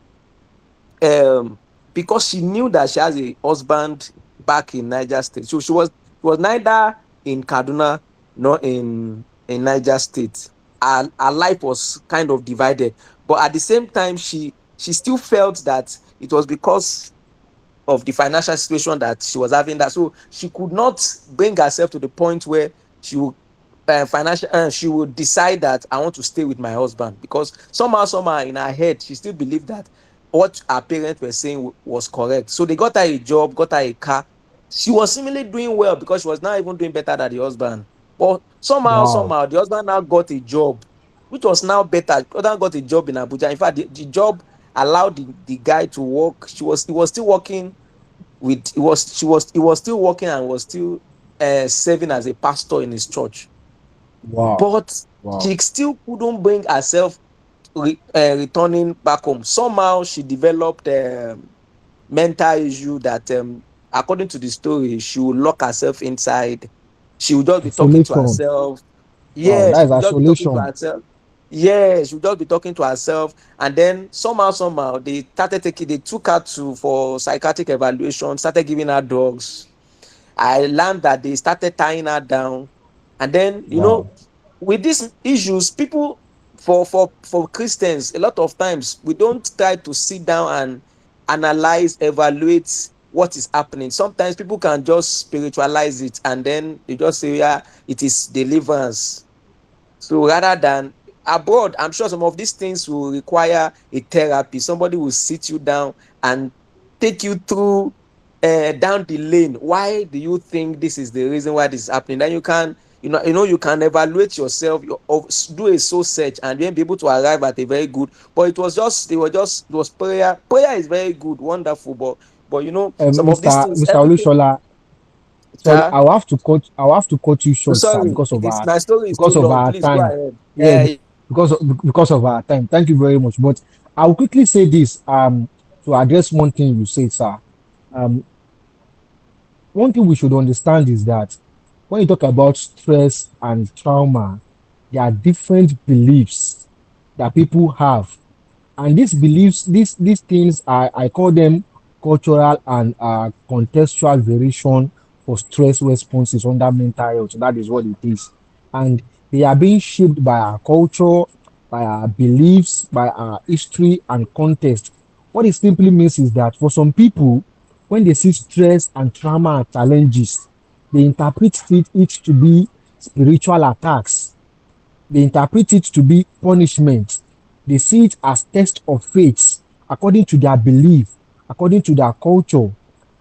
um, because she knew that she has a husband back in Niger State, so she was neither in Kaduna nor in Niger State. Her life was kind of divided, but at the same time, she still felt that it was because of the financial situation that she was having, that so she could not bring herself to the point where she would she would decide that I want to stay with my husband, because somehow in her head she still believed that what her parents were saying was correct. So they got her a job, got her a car. She was seemingly doing well because she was not even doing better than the husband. But Wow. somehow the husband now got a job which was now better. The husband got a job in Abuja. In fact, the job allowed the guy to work. He was still working with he was still working and was still serving as a pastor in his church. Wow. But Wow. she still couldn't bring herself returning back home. Somehow she developed mental issue that, according to the story, she would lock herself inside. She would just be talking to Isolation. herself. Wow, Yeah, that she is would just be talking to isolation. herself. Yeah, she would just be talking to herself. And then somehow they took her for psychiatric evaluation, started giving her drugs. I learned that they started tying her down. And then, Wow. with these issues, people, for Christians, a lot of times we don't try to sit down and analyze, evaluate what is happening. Sometimes people can just spiritualize it, and then they just say, yeah, it is deliverance. So rather than abroad, I'm sure some of these things will require a therapy. Somebody will sit you down and take you through down the lane. Why do you think this is the reason why this is happening? Then you can, you can evaluate yourself, do a soul search, and then be able to arrive at a very good. But it was prayer. Prayer is very good, wonderful. But some of these things, Mr. everything. Olushola, sorry, Sir, I'll have to cut you short, sir, sorry, it's my story is too because of long. our Please go time. ahead. Yeah, because of our time. Thank you very much. But I'll quickly say this to address one thing you said, sir. Um, One thing we should understand is that when you talk about stress and trauma, there are different beliefs that people have, and these beliefs, these things, I call them cultural and contextual variation for stress responses under mental health. That is what it is, and they are being shaped by our culture, by our beliefs, by our history and context. What it simply means is that for some people, when they see stress and trauma and challenges, they interpret it to be spiritual attacks. They interpret it to be punishment. They see it as test of faith according to their belief, according to their culture.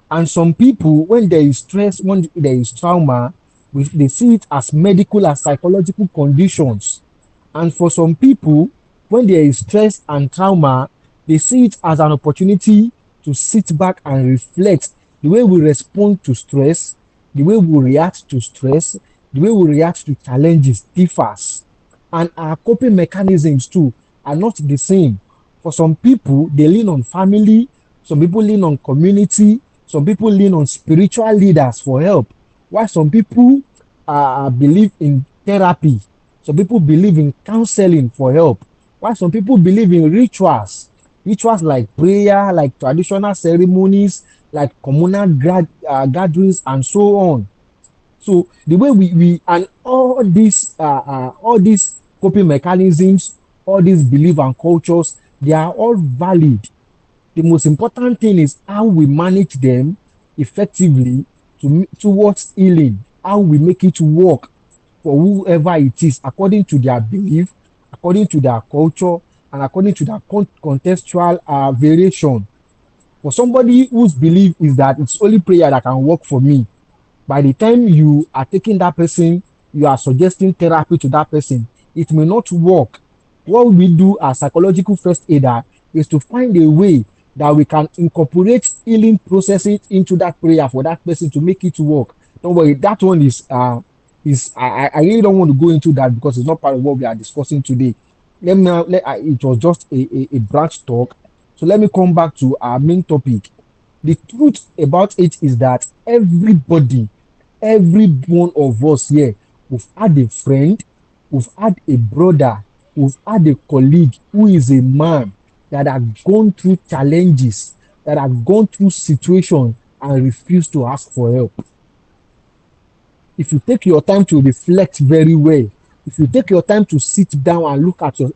And some people, when there is stress, when there is trauma, they see it as medical and psychological conditions. And for some people, when there is stress and trauma, they see it as an opportunity to sit back and reflect. The way we respond to stress, the way we react to stress, the way we react to challenges differs. And our coping mechanisms too are not the same. For some people, they lean on family, some people lean on community, some people lean on spiritual leaders for help, while some people believe in therapy. Some people believe in counseling for help, while some people believe in rituals like prayer, like traditional ceremonies, like communal gatherings, and so on. So the way we and all these coping mechanisms, all these belief and cultures, they are all valid. The most important thing is how we manage them effectively towards healing, how we make it work for whoever it is, according to their belief, according to their culture, and according to their contextual variation. For somebody whose belief is that it's only prayer that can work for me, by the time you are taking that person, you are suggesting therapy to that person, it may not work. What we do as psychological first aider is to find a way that we can incorporate healing processes into that prayer for that person to make it work. Don't worry, that one is I really don't want to go into that because it's not part of what we are discussing today. Let me now, it was just a branch talk. So let me come back to our main topic. The truth about it is that every one of us here, we've had a friend, we've had a brother, we've had a colleague who is a man that have gone through challenges, that have gone through situations and refused to ask for help. If you take your time to reflect very well, if you take your time to sit down and look at your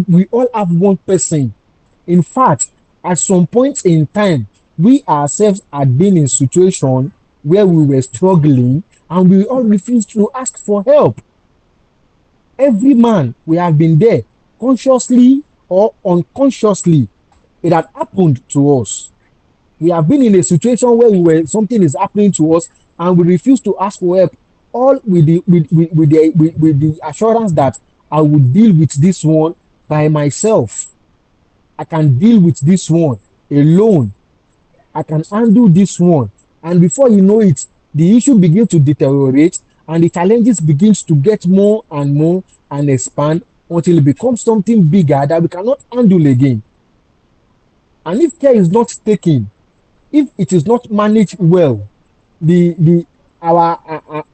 we all have one person. In fact, at some point in time, we ourselves had been in situation where we were struggling and we all refused to ask for help. Every man, we have been there, consciously or unconsciously. It had happened to us. We have been in a situation where something is happening to us and we refuse to ask for help, all with the assurance that I will deal with this one by myself. I can deal with this one alone. I can handle this one. And before you know it, the issue begins to deteriorate and the challenges begins to get more and more and expand until it becomes something bigger that we cannot handle again. And if care is not taken, if it is not managed well, the our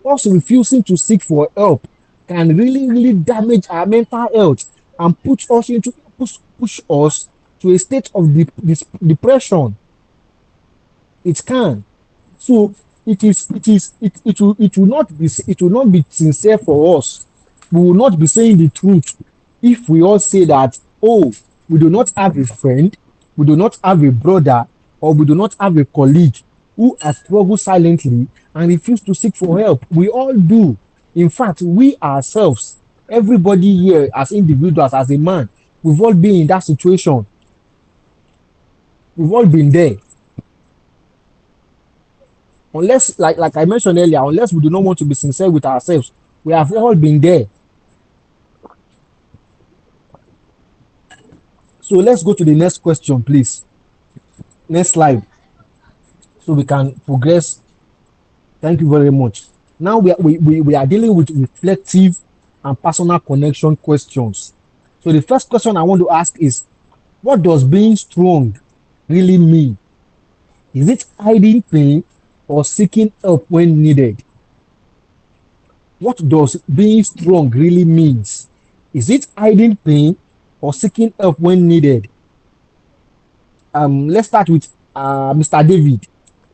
us refusing to seek for help can really damage our mental health and push us to a state of depression. It can. So it will not be sincere for us. We will not be saying the truth if we all say that, oh, we do not have a friend, we do not have a brother, or we do not have a colleague who has struggled silently and refuse to seek for help. We all do. In fact, we ourselves, everybody here as individuals, as a man, we've all been in that situation. We've all been there. Unless, like I mentioned earlier, unless we do not want to be sincere with ourselves, we have all been there. So let's go to the next question, please. Next slide. So we can progress. Thank you very much. Now we are dealing with reflective and personal connection questions. So the first question I want to ask is, what does being strong really mean? Is it hiding pain or seeking help when needed? What does being strong really means? Is it hiding pain or seeking help when needed? Let's start with Mr. David.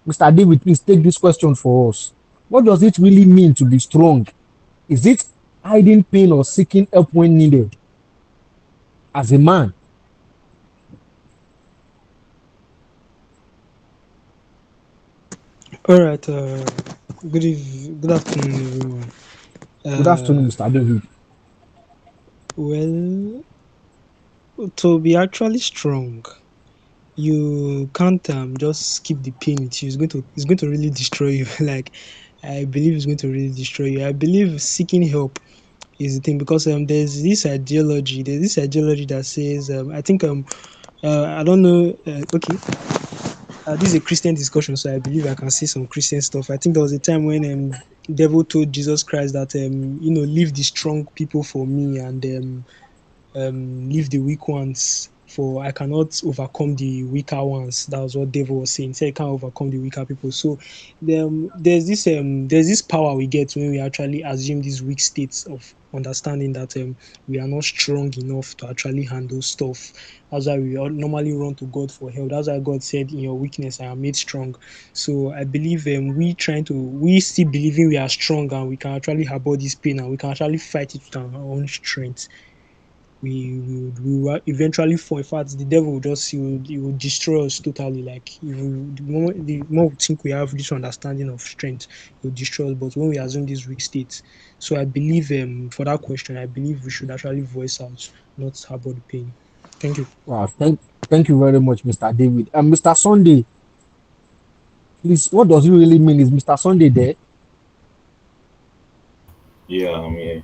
Mr. David, please take this question for us. What does it really mean to be strong? Is it hiding pain or seeking help when needed? As a man, All right. Good afternoon, everyone. good afternoon, Uh, Mr. David. well, to be actually strong, you can't just keep the pain with you. It's going to really destroy you. Like, I believe it's going to really destroy you. I believe seeking help is the thing because there's this ideology that says I think I don't know. Okay, this is a Christian discussion, so I believe I can say some Christian stuff. I think there was a time when devil told Jesus Christ that leave the strong people for me and leave the weak ones, for I cannot overcome the weaker ones. That was what devil was saying. He said, I can't overcome the weaker people. So there's this power we get when we actually assume these weak states of understanding that we are not strong enough to actually handle stuff. That's why we all normally run to God for help. That's why God said, in your weakness I am made strong. So I believe we still believing we are strong and we can actually harbor this pain and we can actually fight it with our own strength. We will eventually fall. In fact, the devil will just he will destroy us totally. Like, if we, the more we think we have this understanding of strength, he will destroy us. But when we assume these weak states, so I believe for that question, I believe we should actually voice out, not harbor the pain. Thank you. Wow, thank you very much, Mr. David. Mr. Sunday, please, what does it really mean? Is Mr. Sunday there? Yeah, I'm here.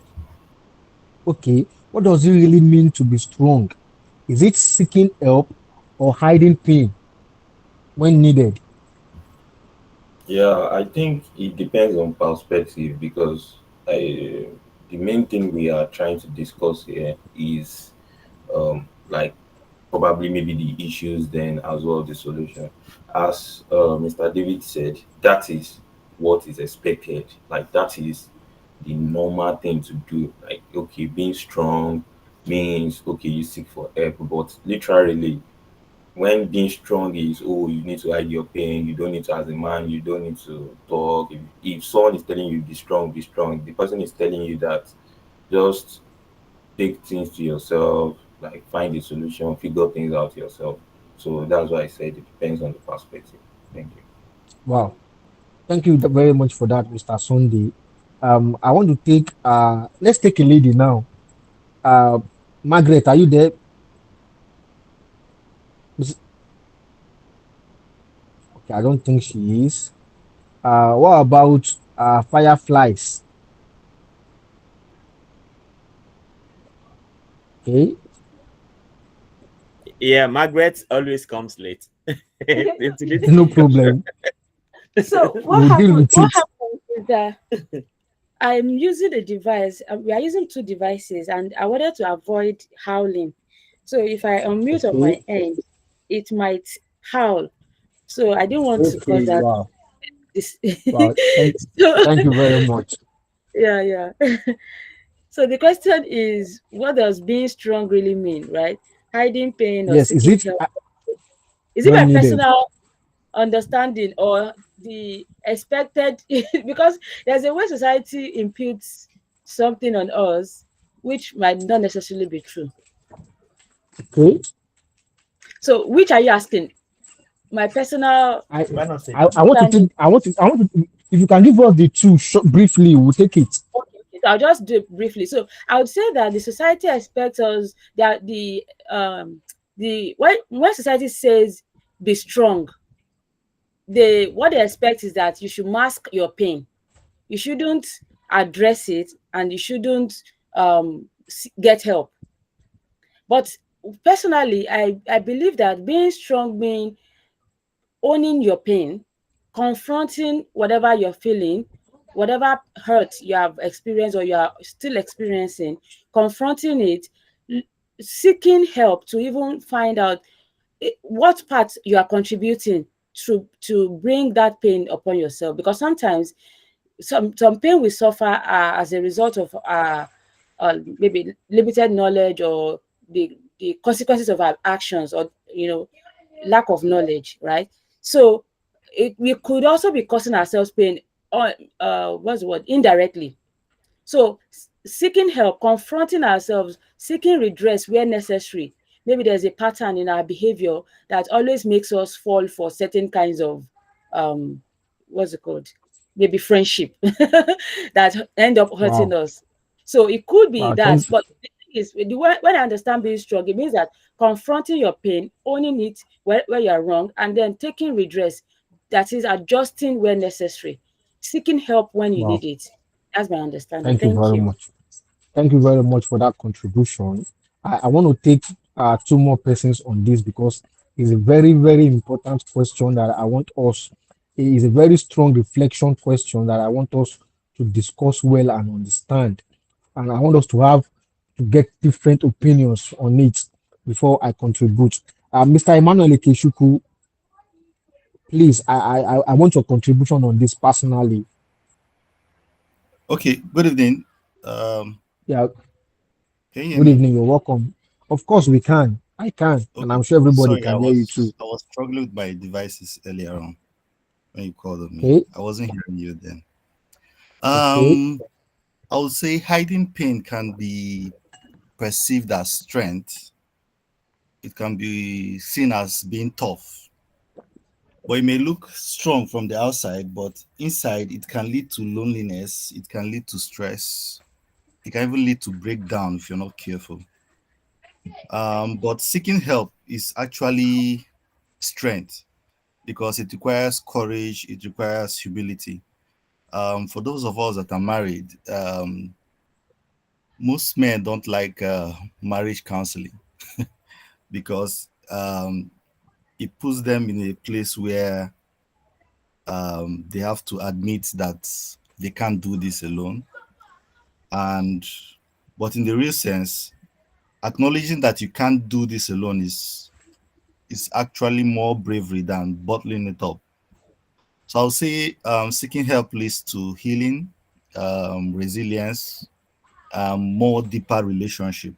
Okay. What does it really mean to be strong? Is it seeking help or hiding pain when needed? Yeah, I think it depends on perspective because the main thing we are trying to discuss here is like probably maybe the issues then as well the solution. As Mr. David said, that is what is expected. Like that is the normal thing to do. Like okay, being strong means okay you seek for help, but literally when being strong is oh you need to hide your pain, you don't need to as a man, you don't need to talk. If someone is telling you be strong, the person is telling you that just take things to yourself, like find a solution, figure things out yourself. So that's why I said it depends on the perspective. Thank you. Wow. Thank you very much for that, Mr. Sunday. I want to take let's take a lady now. Uh Margaret, are you there? Okay, I don't think she is. What about fireflies? Okay, Yeah, Margaret always comes late. Introduce no yourself. problem. So what We'll deal happened? with What it. happened is that I'm using a device. We are using two devices, and I wanted to avoid howling. So if I unmute on Okay, my end, it might howl. So I didn't want to cause okay, that. wow, This. wow. So Thank you very much. yeah, yeah. So the question is, what does being strong really mean, right? Hiding pain or Yes, is seeking it help? Is it my when needed? personal understanding or the expected? Because there's a way society imputes something on us which might not necessarily be true. Okay, So which are you asking? My personal I, Why not say I both? want to understanding. take, I want to, if you can give us the two briefly, we'll take it. Okay, so I'll just do it briefly. So I would say that the society expects us that the when society says be strong, what they expect is that you should mask your pain. You shouldn't address it, and you shouldn't get help. But personally, I believe that being strong means owning your pain, confronting whatever you're feeling, whatever hurt you have experienced or you are still experiencing, confronting it, l- seeking help to even find out what part you are contributing to bring that pain upon yourself, because sometimes some pain we suffer as a result of maybe limited knowledge, or the consequences of our actions, or lack of knowledge, right? So we could also be causing ourselves pain on what's the word, indirectly. So seeking help, confronting ourselves, seeking redress where necessary. Maybe there's a pattern in our behavior that always makes us fall for certain kinds of what's it called? Maybe friendship that end up hurting Wow. us. So it could be Wow. that, Thank but the thing is, when I understand being strong, it means that confronting your pain, owning it where you're wrong, and then taking redress, that is adjusting where necessary, seeking help when you wow. need it. That's my understanding. Thank you Thank very you. much. Thank you very much for that contribution. I want to take two more persons on this because it's a very, very important question that I want us. It is a very strong reflection question that I want us to discuss well and understand. And I want us to have to get different opinions on it before I contribute. Mr. Emmanuel Ikeshuku, please, I want your contribution on this personally. Okay, good evening. Um, Yeah, can you hear good me? evening. You're welcome. Of course, we can. I can, and Okay, I'm sure everybody sorry, can hear you too. I was struggling with my devices earlier on when you called on me. Okay, I wasn't hearing you then. okay, Um, I would say hiding pain can be perceived as strength. It can be seen as being tough, but it may look strong from the outside, but inside it can lead to loneliness. It can lead to stress. It can even lead to breakdown if you're not careful. But seeking help is actually strength because it requires courage, it requires humility. For those of us that are married, most men don't like marriage counseling because it puts them in a place where they have to admit that they can't do this alone. And but in the real sense, acknowledging that you can't do this alone is actually more bravery than bottling it up. So I'll say seeking help leads to healing, resilience, more deeper relationship,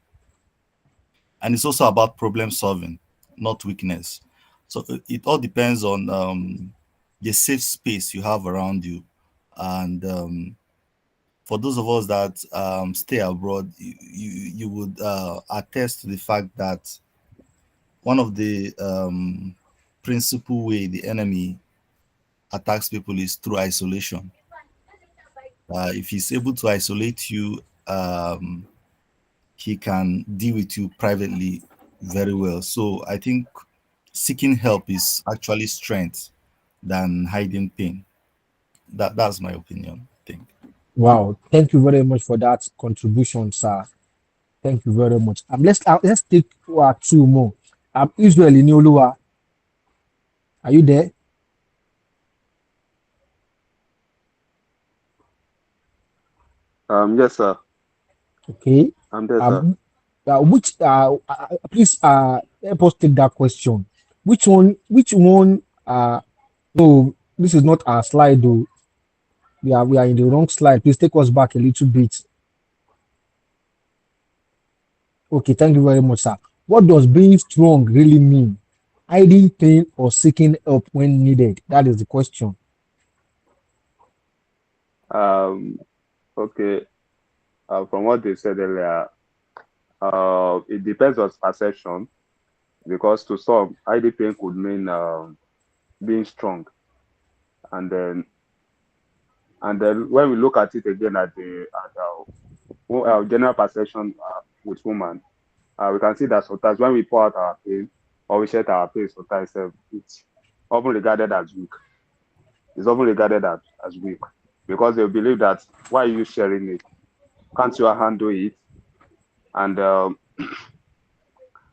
and it's also about problem solving, not weakness. So it all depends on the safe space you have around you, and for those of us that stay abroad, you would attest to the fact that one of the principal way the enemy attacks people is through isolation. If he's able to isolate you, he can deal with you privately very well. So I think seeking help is actually strength than hiding pain. That's my opinion. I think. wow. Thank you very much for that contribution, sir. Thank you very much. Let's take two more. Israel Inioluwa, are you there? Yes, sir. Okay. I'm there, sir. Um, which please help us take that question. Which one? Which one? No, this is not our slide though. We are in the wrong slide. Please take us back a little bit. Okay, thank you very much, sir. What does being strong really mean? Hiding pain or seeking help when needed? That is the question. Um, okay. From what they said earlier, it depends on perception because to some, ID pain could mean being strong, and then when we look at it again at our general perception with women, we can see that sometimes when we pour out our pain or we share our pain, sometimes it's often regarded as weak. It's often regarded as weak because they believe that why are you sharing it? Can't you handle it? And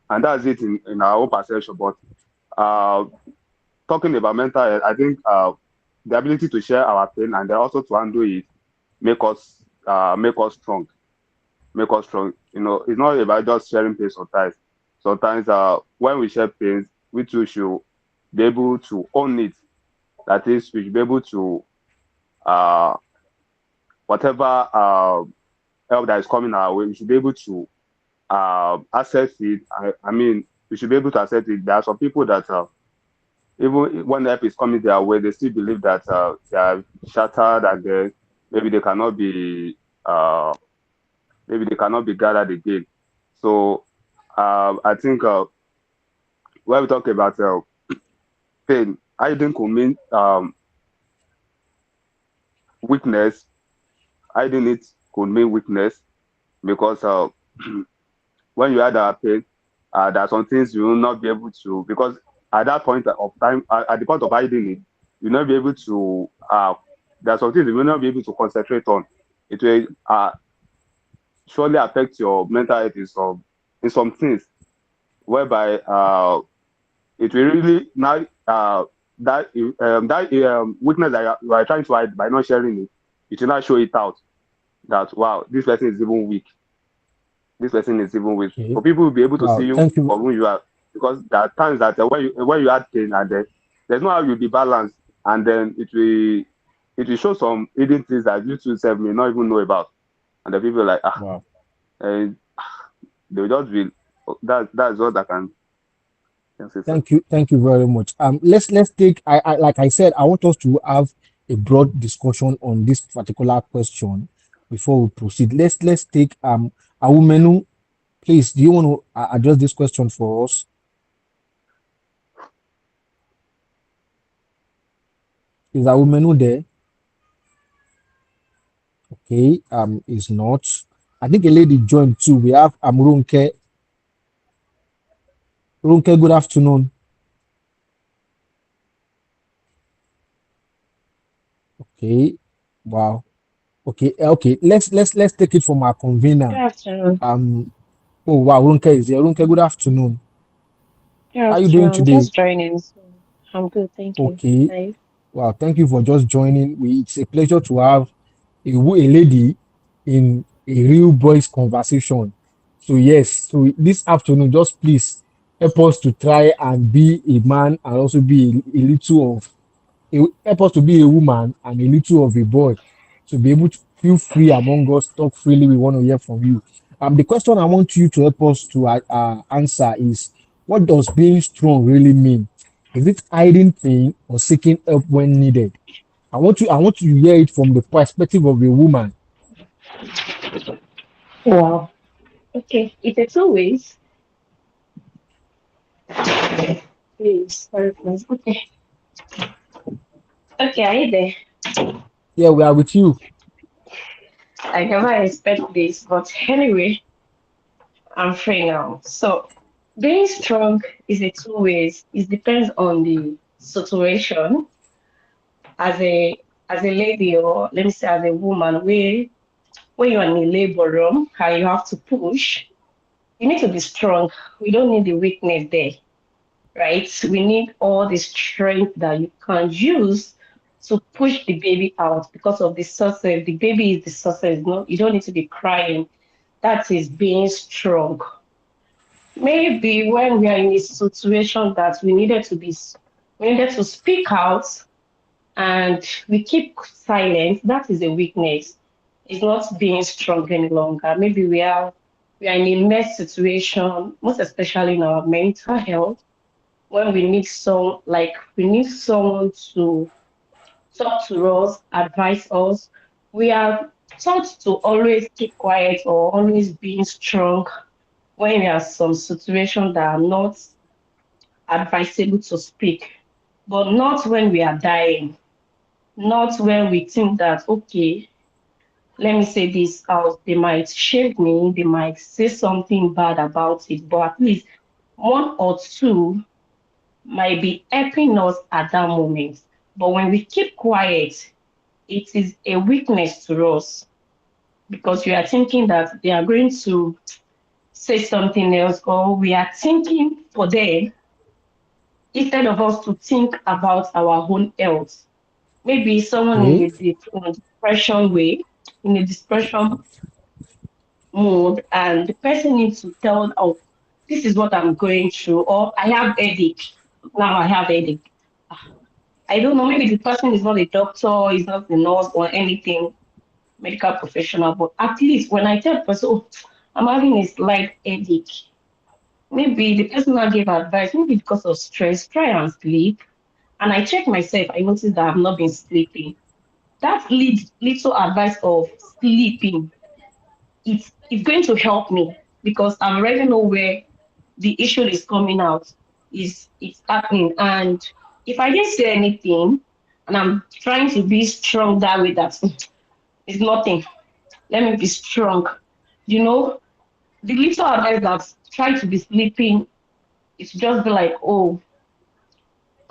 and that's it in our own perception. But uh, talking about mental health, I think the ability to share our pain and then also to handle it make us strong. Make us strong. It's not about just sharing pain sometimes. Sometimes when we share pains, we too should be able to own it. That is, we should be able to uh, whatever help that is coming our way, we should be able to access it. I mean, we should be able to access it. There are some people that even when help is coming their way, they still believe that they are shattered and then maybe they cannot be uh, maybe they cannot be gathered again. So I think when we talk about pain, hiding could mean weakness. Hiding it could mean weakness because when you had that pain, there are some things you will not be able to, because at that point of time, at the point of hiding it, you'll not be able to. There are some things you will not be able to concentrate on. It will surely affect your mental health in some things, whereby it will really now that weakness that you are trying to hide by not sharing it, it will not show it out that wow, this person is even weak. This person is even weak. Okay. For people to be able to see Wow. you Thank you. for who you are, because there are times that when you had pain and then there's no how you'll be balanced, and then it will show some hidden things that you two self may not even know about, and the people are like Wow. and they'll just be that's what I can say, sir. Thank you. Thank you very much. Let's take. I like I said, I want us to have a broad discussion on this particular question before we proceed. Let's take Awumenu. Please, do you want to address this question for us? Is Awumenu there? Okay. Is not. I think a lady joined too. We have Runke. Runke, good afternoon. Okay. Wow. Okay. Okay. Let's take it from our Good convener. afternoon. Oh wow, Runke is here. Runke, good afternoon. Good How are you doing afternoon. I'm today? just joining. So I'm good, thank you. Okay. Hi. Wow, thank you for just joining. It's a pleasure to have a lady in a real boys conversation. So yes, so this afternoon, just please help us to try and be a man and also be a little of help us to be a woman and a little of a boy to be able to feel free among us, talk freely. We want to hear from you. The question I want you to help us to answer is, what does being strong really mean? Is it hiding pain or seeking help when needed? I want you to hear it from the perspective of a woman. Wow. Okay. It's a two ways. Please, sorry, please. Okay. Okay, are you there? Yeah, we are with you. I never expect this, but anyway, I'm free now. So being strong is a two ways. It depends on the situation. As a lady, or let me say as a woman, where when you're in a labor room and you have to push, you need to be strong. We don't need the weakness there, right? We need all the strength that you can use to push the baby out because of the success. The baby is the success. No, you don't need to be crying. That is being strong. Maybe when we are in a situation that we needed to speak out and we keep silent, that is a weakness. It's not being strong any longer. Maybe we are in a mess situation, most especially in our mental health, when we need someone to talk to us, advise us. We are taught to always keep quiet or always being strong when there are some situations that are not advisable to speak, but not when we are dying, not when we think that, okay, let me say this out. They might shame me, they might say something bad about it, but at least one or two might be helping us at that moment. But when we keep quiet, it is a weakness to us because we are thinking that they are going to say something else, or we are thinking for them instead of us to think about our own health. Maybe someone in Okay. a depression way, in a depression mood, and the person needs to tell, oh, this is what I'm going through, or I have headache. now I have headache. I don't know, maybe the person is not a doctor, is not a nurse or anything, medical professional, but at least when I tell the person, oh, I'm having a slight headache, maybe the person now gave advice, maybe because of stress, try and sleep. And I check myself, I noticed that I've not been sleeping. That little advice of sleeping, it's going to help me because I already know where the issue is coming out, is it's happening. And if I didn't say anything and I'm trying to be strong that way, that it's nothing. Let me be strong. You know, the little advice that try to be sleeping, it's just be like, oh,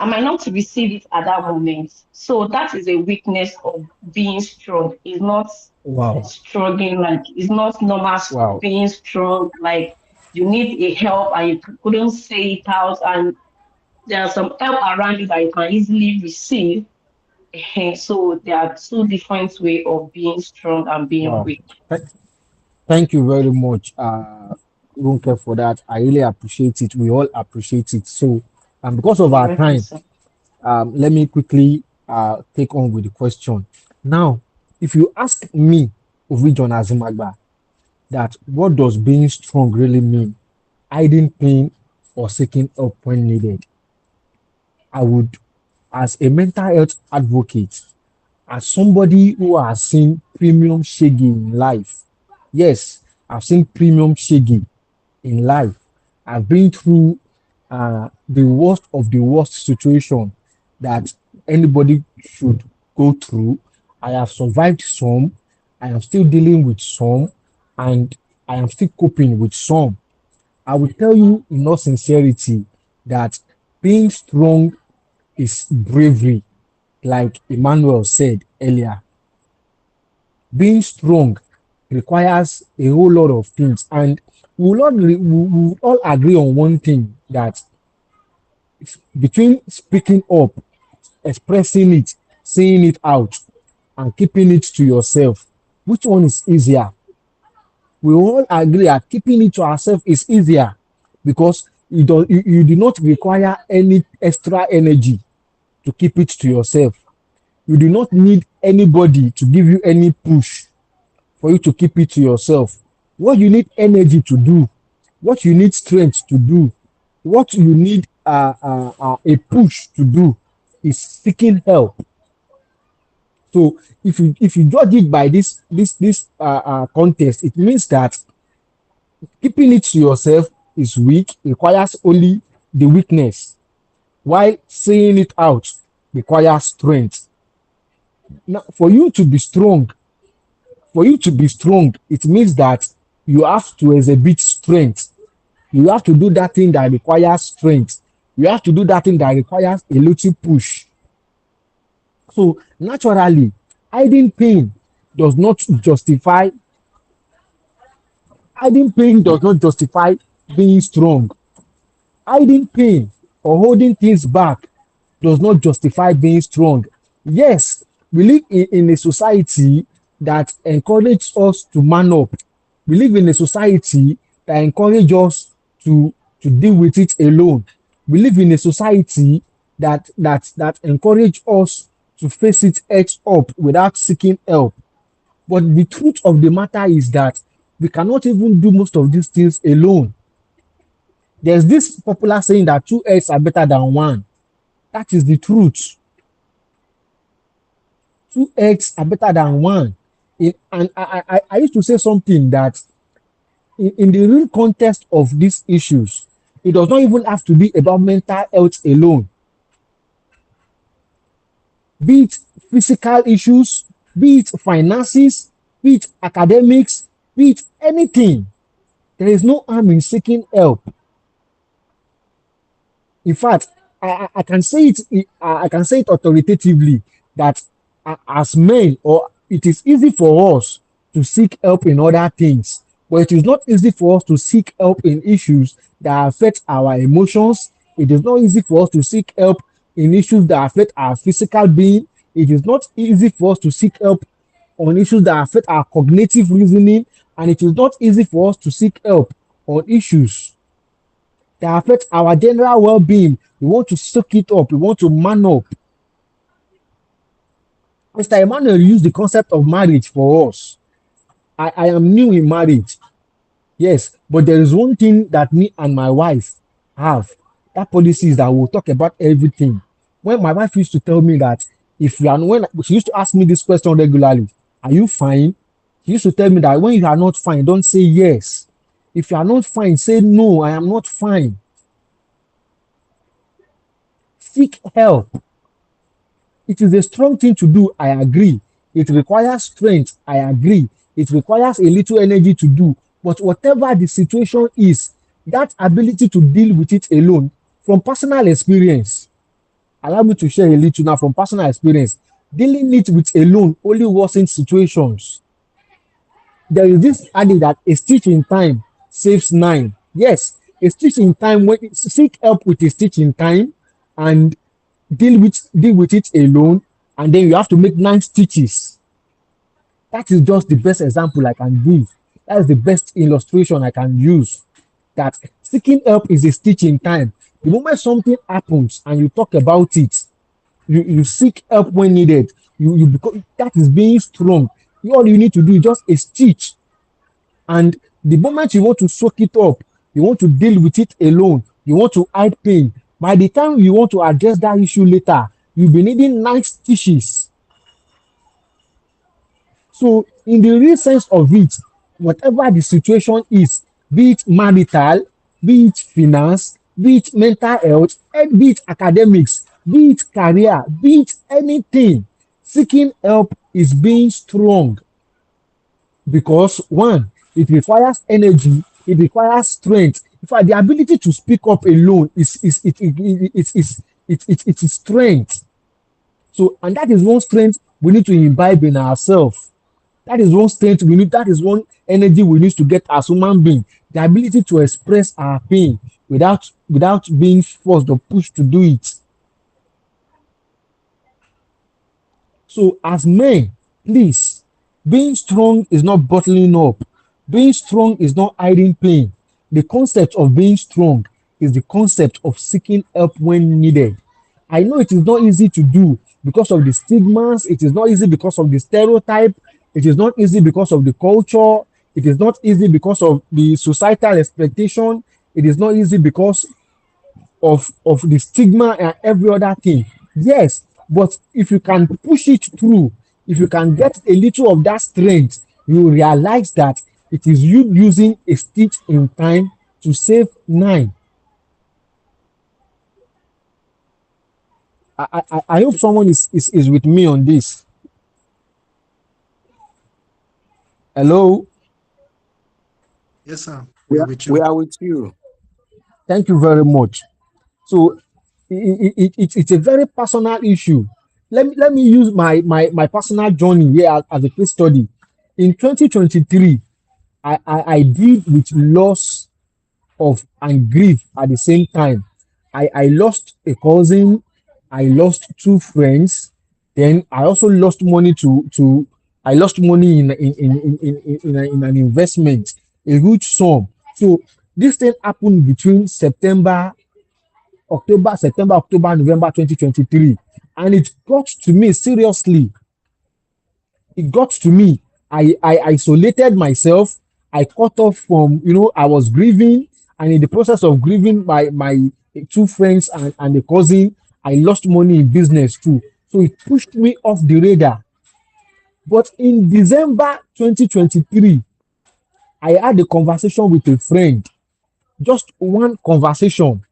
I might not receive it at that moment. So that is a weakness of being strong. It's not Wow. struggling, like it's not normal Wow. being strong, like you need a help and you couldn't say it out, and there's some help around you that you can easily receive. So there are two different ways of being strong and being Wow. weak. Th- Thank you very much, Runke, for that. I really appreciate it. We all appreciate it. So, because of You're our welcome, time, sir. let me quickly take on with the question. Now, if you ask me, Ovi John Azinmagba, that what does being strong really mean? Hiding pain or seeking help when needed? I would, as a mental health advocate, as somebody who has seen premium shaggy in life, yes, I've seen premium shaggy in life. I've been through the worst of the worst situation that anybody should go through. I have survived some. I am still dealing with some, and I am still coping with some. I will tell you in all sincerity that being strong is bravery, like Emmanuel said earlier. Being strong requires a whole lot of things, and we will all agree on one thing, that between speaking up, expressing it, saying it out, and keeping it to yourself, which one is easier? We all agree that keeping it to ourselves is easier because you do not require any extra energy to keep it to yourself. You do not need anybody to give you any push for you to keep it to yourself. What you need energy to do, what you need strength to do, what you need a push to do is seeking help. So if you judge it by this contest, it means that keeping it to yourself is weak, requires only the weakness, while saying it out requires strength. Now, for you to be strong, it means that you have to exhibit strength. You have to do that thing that requires strength. You have to do that thing that requires a little push. So naturally, hiding pain does not justify hiding pain does not justify being strong. Hiding pain or holding things back does not justify being strong. Yes, we live in a society that encourages us to man up. We live in a society that encourages us to deal with it alone. We live in a society that encourages us to face it edge up without seeking help. But the truth of the matter is that we cannot even do most of these things alone. There's this popular saying that two heads are better than one. That is the truth. Two eggs are better than one. And I used to say something that in the real context of these issues, it does not even have to be about mental health alone. Be it physical issues, be it finances, be it academics, be it anything. There is no harm in seeking help. In fact, I can say it. I can say it authoritatively that as men, or it is easy for us to seek help in other things, but it is not easy for us to seek help in issues that affect our emotions. It is not easy for us to seek help in issues that affect our physical being. It is not easy for us to seek help on issues that affect our cognitive reasoning, and it is not easy for us to seek help on issues that affect our general well-being. We want to soak it up. We want to man up. Mr. Emmanuel used the concept of marriage for us. I am new in marriage. Yes, but there is one thing that me and my wife have. That policy is that we'll talk about everything. When my wife used to tell me that if you are when she used to ask me this question regularly, are you fine? She used to tell me that when you are not fine, don't say yes. If you are not fine, say no, I am not fine. Seek help. It is a strong thing to do, I agree. It requires strength, I agree. It requires a little energy to do. But whatever the situation is, that ability to deal with it alone, from personal experience, allow me to share a little now from personal experience. Dealing it with alone only worsens situations. There is this adage that a stitch in time saves nine. Yes, a stitch in time, when seek help with a stitch in time and deal with it alone, and then you have to make 9 stitches. That is just the best example I can give. That is the best illustration I can use. That seeking help is a stitch in time. The moment something happens and you talk about it, you seek help when needed. You become that is being strong. All you need to do is just a stitch. And the moment you want to soak it up, you want to deal with it alone, you want to hide pain. By the time you want to address that issue later, you'll be needing 9 stitches. So, in the real sense of it, whatever the situation is, be it marital, be it finance, be it mental health, and be it academics, be it career, be it anything, seeking help is being strong. Because one, it requires energy, it requires strength. In fact, the ability to speak up alone is strength. So, and that is one strength we need to imbibe in ourselves. That is one strength we need. That is one energy we need to get as human being. The ability to express our pain without being forced or pushed to do it. So, as men, please, being strong is not bottling up. Being strong is not hiding pain. The concept of being strong is the concept of seeking help when needed. I know it is not easy to do because of the stigmas. It is not easy because of the stereotype. It is not easy because of the culture. It is not easy because of the societal expectation. It is not easy because of the stigma and every other thing. Yes, but if you can push it through, if you can get a little of that strength, you realize that it is you using a stitch in time to save 9. I hope someone is with me on this. Hello? Yes, sir. We We are are, with we you. are with you. Thank you very much. So it's a very personal issue. Let me use my personal journey here as a case study. In 2023, I deal with loss of and grief at the same time. I lost a cousin, I lost 2 friends, then I also lost money to I lost money in an investment, a huge sum. So this thing happened between September, October, November 2023. And it got to me seriously. It got to me. I isolated myself. I cut off from, I was grieving. And in the process of grieving my 2 friends and a cousin, I lost money in business too. So it pushed me off the radar. But in December 2023, I had a conversation with a friend, just one conversation.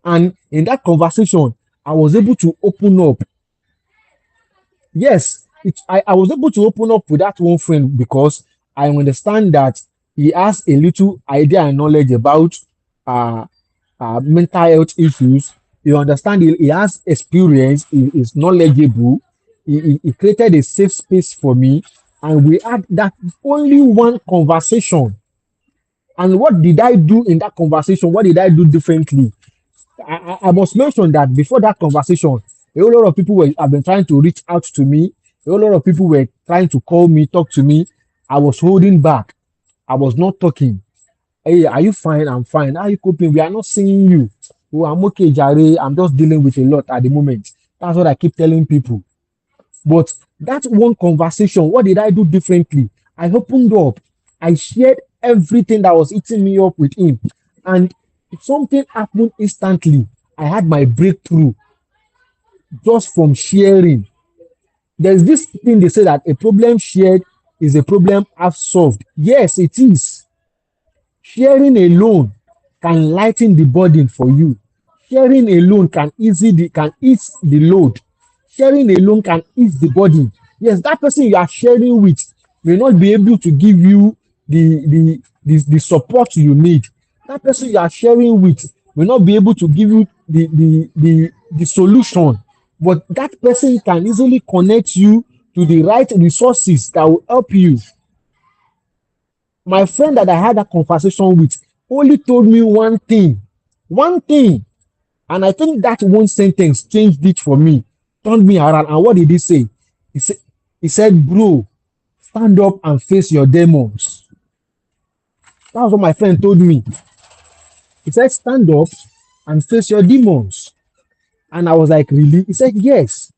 And in that conversation, I was able to open up. Yes, I was able to open up with that one friend because I understand that he has a little idea and knowledge about uh, mental health issues. You understand he has experience, he is knowledgeable. He created a safe space for me, and we had that only one conversation. And what did I do in that conversation? What did I do differently? I must mention that before that conversation, a whole lot of people have been trying to reach out to me. A whole lot of people were trying to call me, talk to me. I was holding back. I was not talking. Hey, are you fine? I'm fine. How are you coping? We are not seeing you. Oh, I'm okay, Jare. I'm just dealing with a lot at the moment. That's what I keep telling people. But that one conversation, what did I do differently? I opened up. I shared everything that was eating me up with him. And something happened instantly. I had my breakthrough just from sharing. There's this thing they say that a problem shared is a problem half solved. Yes, it is. Sharing alone can lighten the burden for you. Sharing alone can ease the load. Sharing alone can ease the burden. Yes, that person you are sharing with may not be able to give you the support you need. That person you are sharing with may not be able to give you the solution. But that person can easily connect you to the right resources that will help you. My friend that I had a conversation with only told me one thing, and I think that one sentence changed it for me, turned me around. And what did he say? He said, bro, stand up and face your demons. That was what my friend told me. He said, stand up and face your demons. And I was like, really? He said, yes.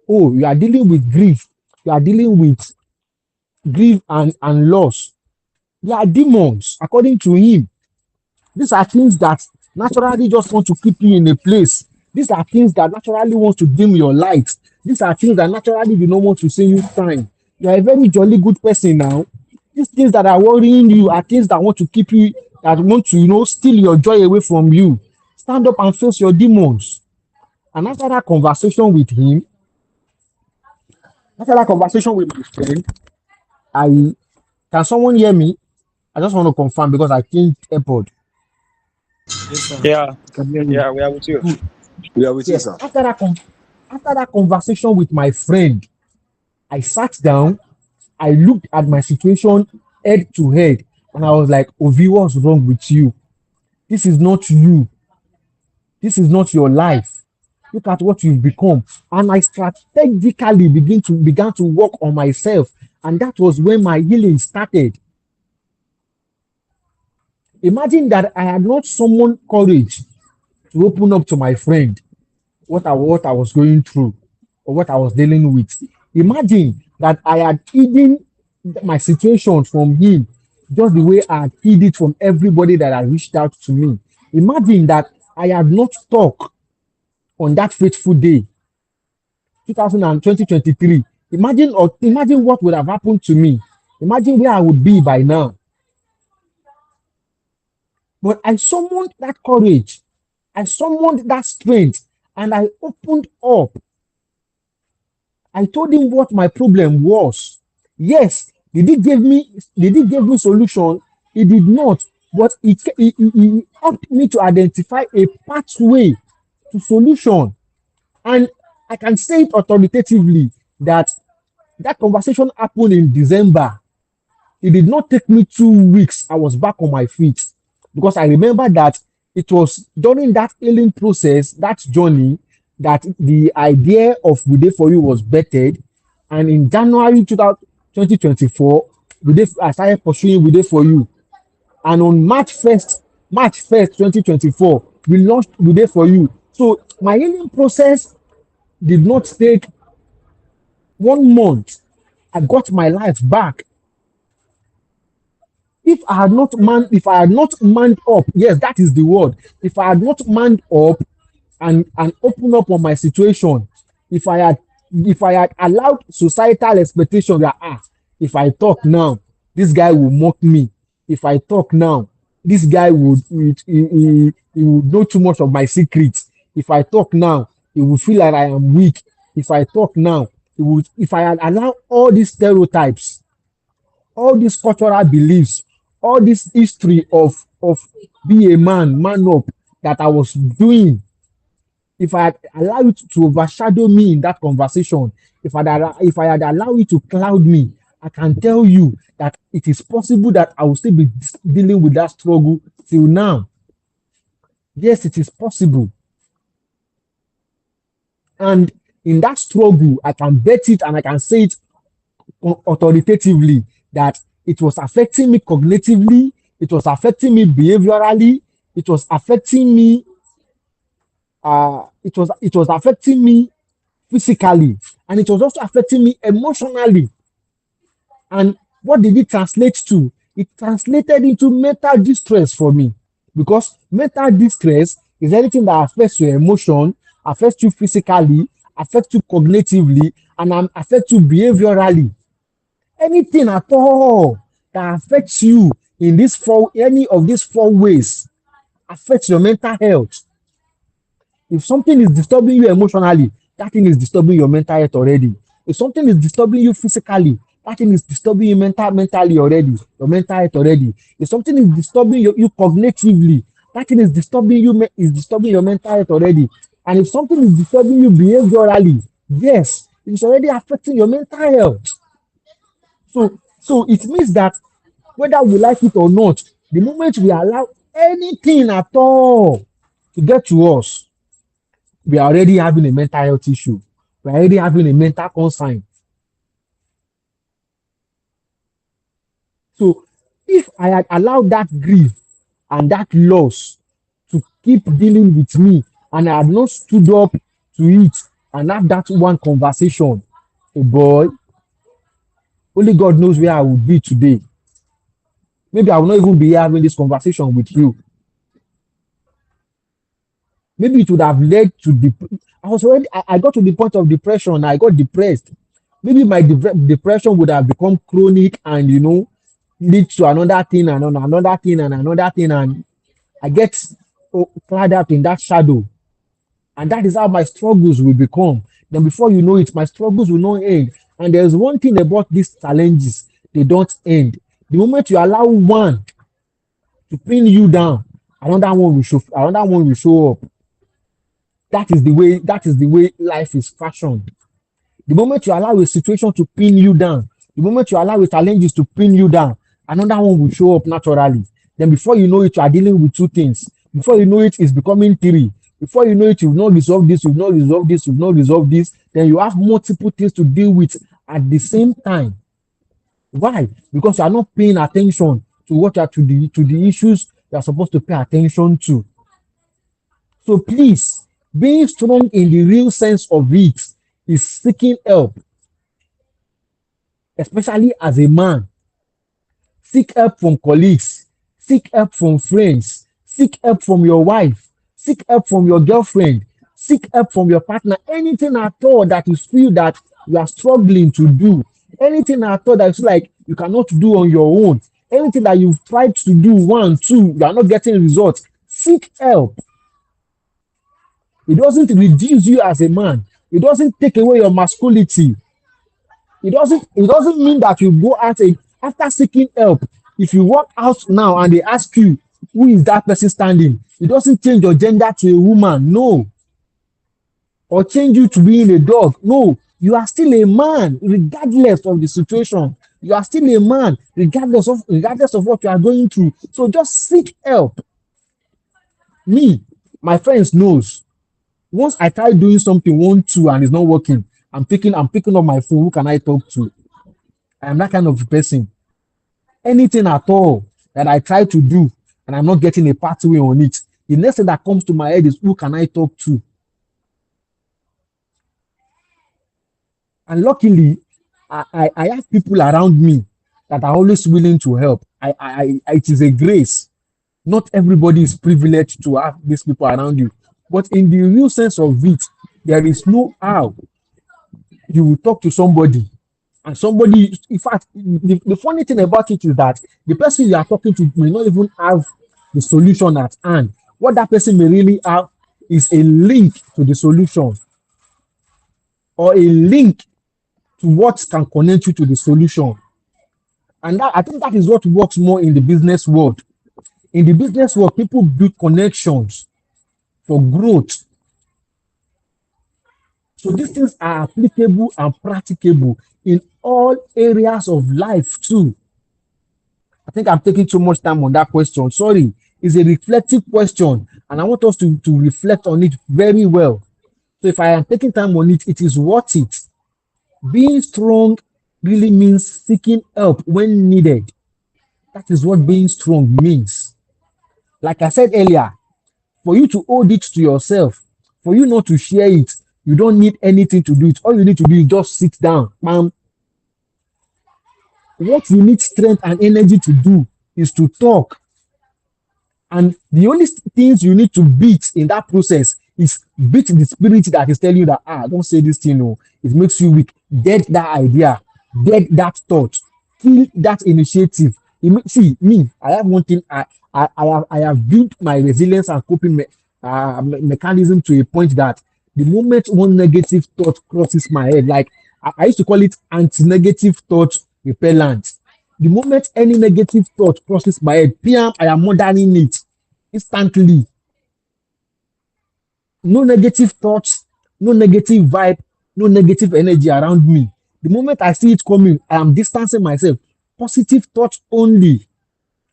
Oh, you are dealing with grief. You are dealing with grief and loss. They are demons, according to him. These are things that naturally just want to keep you in a place. These are things that naturally want to dim your light. These are things that naturally do not want to see you shine. You are a very jolly good person now. These things that are worrying you are things that want to keep you, that want to, steal your joy away from you. Stand up and face your demons. And after that conversation with my friend, I can someone hear me? I just want to confirm because I changed AirPod. Yes, sir. Yeah, Can you hear me? yeah, we are with you. Good. We are with you, Yes. sir. After that conversation with my friend, I sat down, I looked at my situation head to head, and I was like, Ovi, what's wrong with you? This is not you. This is not your life. Look at what you've become. And I strategically began to work on myself. And that was when my healing started. Imagine that I had not summoned courage to open up to my friend what I was going through or what I was dealing with. Imagine that I had hidden my situation from him just the way I had hid it from everybody that had reached out to me. Imagine that I had not talked on that fateful day, 2023. Imagine what would have happened to me. Imagine where I would be by now. But I summoned that courage. I summoned that strength and I opened up. I told him what my problem was. Yes, did he give me solution? He did not, but he helped me to identify a pathway to solution. And I can say it authoritatively that that conversation happened in December. It did not take me 2 weeks. I was back on my feet because I remember that it was during that healing process, that journey, that the idea of We Dey For You was bettered. And in January 2024, I started pursuing We Dey For You. And on March 1st, 2024, we launched We Dey For You. So my healing process did not take 1 month. I got my life back. If I had not manned up, yes, that is the word. If I had not manned up and opened up on my situation, if I had allowed societal expectation that if I talk now, this guy will mock me. If I talk now, this guy he would know too much of my secrets. If I talk now, he will feel like I am weak. If I talk now, if I had allowed all these stereotypes, all these cultural beliefs, all this history of be a man up that I was doing, if I had allowed it to overshadow me in that conversation, if I had allowed it to cloud me, I can tell you that it is possible that I will still be dealing with that struggle till now. Yes, it is possible. And in that struggle, I can bet it and I can say it authoritatively that it was affecting me cognitively, it was affecting me behaviorally, it was affecting me, it was affecting me physically, and it was also affecting me emotionally. And what did it translate to? It translated into mental distress for me, because mental distress is anything that affects your emotion, affects you physically, affects you cognitively, and affects you behaviorally. Anything at all that affects you in any of these four ways affects your mental health. If something is disturbing you emotionally, that thing is disturbing your mental health already. If something is disturbing you physically, that thing is disturbing you mentally already, your mental health already. If something is disturbing you cognitively, that thing is disturbing is disturbing your mental health already. And if something is disturbing you behaviorally, yes, it's already affecting your mental health. So it means that whether we like it or not, the moment we allow anything at all to get to us, we are already having a mental health issue. We are already having a mental concern. So if I had allowed that grief and that loss to keep dealing with me, and I had not stood up to it and have that one conversation, oh boy, only God knows where I would be today. Maybe I will not even be having this conversation with you. Maybe it would have led to I got to the point of depression. I got depressed. Maybe my depression would have become chronic, and lead to another thing and another thing and another thing, and I get clad up in that shadow. And that is how my struggles will become. Then before you know it, my struggles will not end. And there's one thing about these challenges, they don't end. The moment you allow one to pin you down, another one will show up. That is the way life is fashioned. The moment you allow a situation to pin you down, the moment you allow a challenges to pin you down, another one will show up naturally. Then before you know it, you are dealing with two things. Before you know it, it's becoming three. Before you know it, you've not resolved this, you've not resolved this, you've not resolved this. Then you have multiple things to deal with at the same time. Why? Because you are not paying attention to the issues you are supposed to pay attention to. So please, being strong in the real sense of it is seeking help, especially as a man. Seek help from colleagues, seek help from friends, seek help from your wife, seek help from your girlfriend, seek help from your partner. Anything at all that you feel that you are struggling to do, anything at all that you feel like you cannot do on your own, anything that you've tried to do, one, two, you are not getting results, seek help. It doesn't reduce you as a man. It doesn't take away your masculinity. It doesn't mean that you go out after seeking help. If you walk out now and they ask you who is that person standing, it doesn't change your gender to a woman, no. Or change you to being a dog. No, you are still a man, regardless of the situation. You are still a man, regardless of what you are going through. So just seek help. Me, my friends knows. Once I try doing something, one, two, and it's not working, I'm picking up my phone. Who can I talk to? I am that kind of person. Anything at all that I try to do and I'm not getting a pathway on it, the next thing that comes to my head is who can I talk to? And luckily, I have people around me that are always willing to help. It is a grace. Not everybody is privileged to have these people around you. But in the real sense of it, there is no how you will talk to somebody and somebody, in fact, the funny thing about it is that the person you are talking to may not even have the solution at hand. What that person may really have is a link to the solution, or a link to what can connect you to the solution. And I think that is what works more in the business world. In the business world, people build connections for growth. So these things are applicable and practicable in all areas of life too. I think I'm taking too much time on that question. Sorry, it's a reflective question, and I want us to reflect on it very well. So if I am taking time on it, it is worth it. Being strong really means seeking help when needed. That is what being strong means. Like I said earlier, for you to hold it to yourself, for you not to share it, you don't need anything to do it. All you need to do is just sit down. What you need strength and energy to do is to talk. And the only things you need to beat in that process is beat the spirit that is telling you that, don't say this thing, no, it makes you weak. Dead that idea, dead that thought, kill that initiative. See, me, I have one thing, I have built my resilience and coping mechanism to a point that the moment one negative thought crosses my head, like I used to call it anti-negative thought repellent. The moment any negative thought crosses my head, PM, I am murdering it instantly. No negative thoughts, no negative vibe, no negative energy around me. The moment I see it coming, I am distancing myself. Positive thoughts only.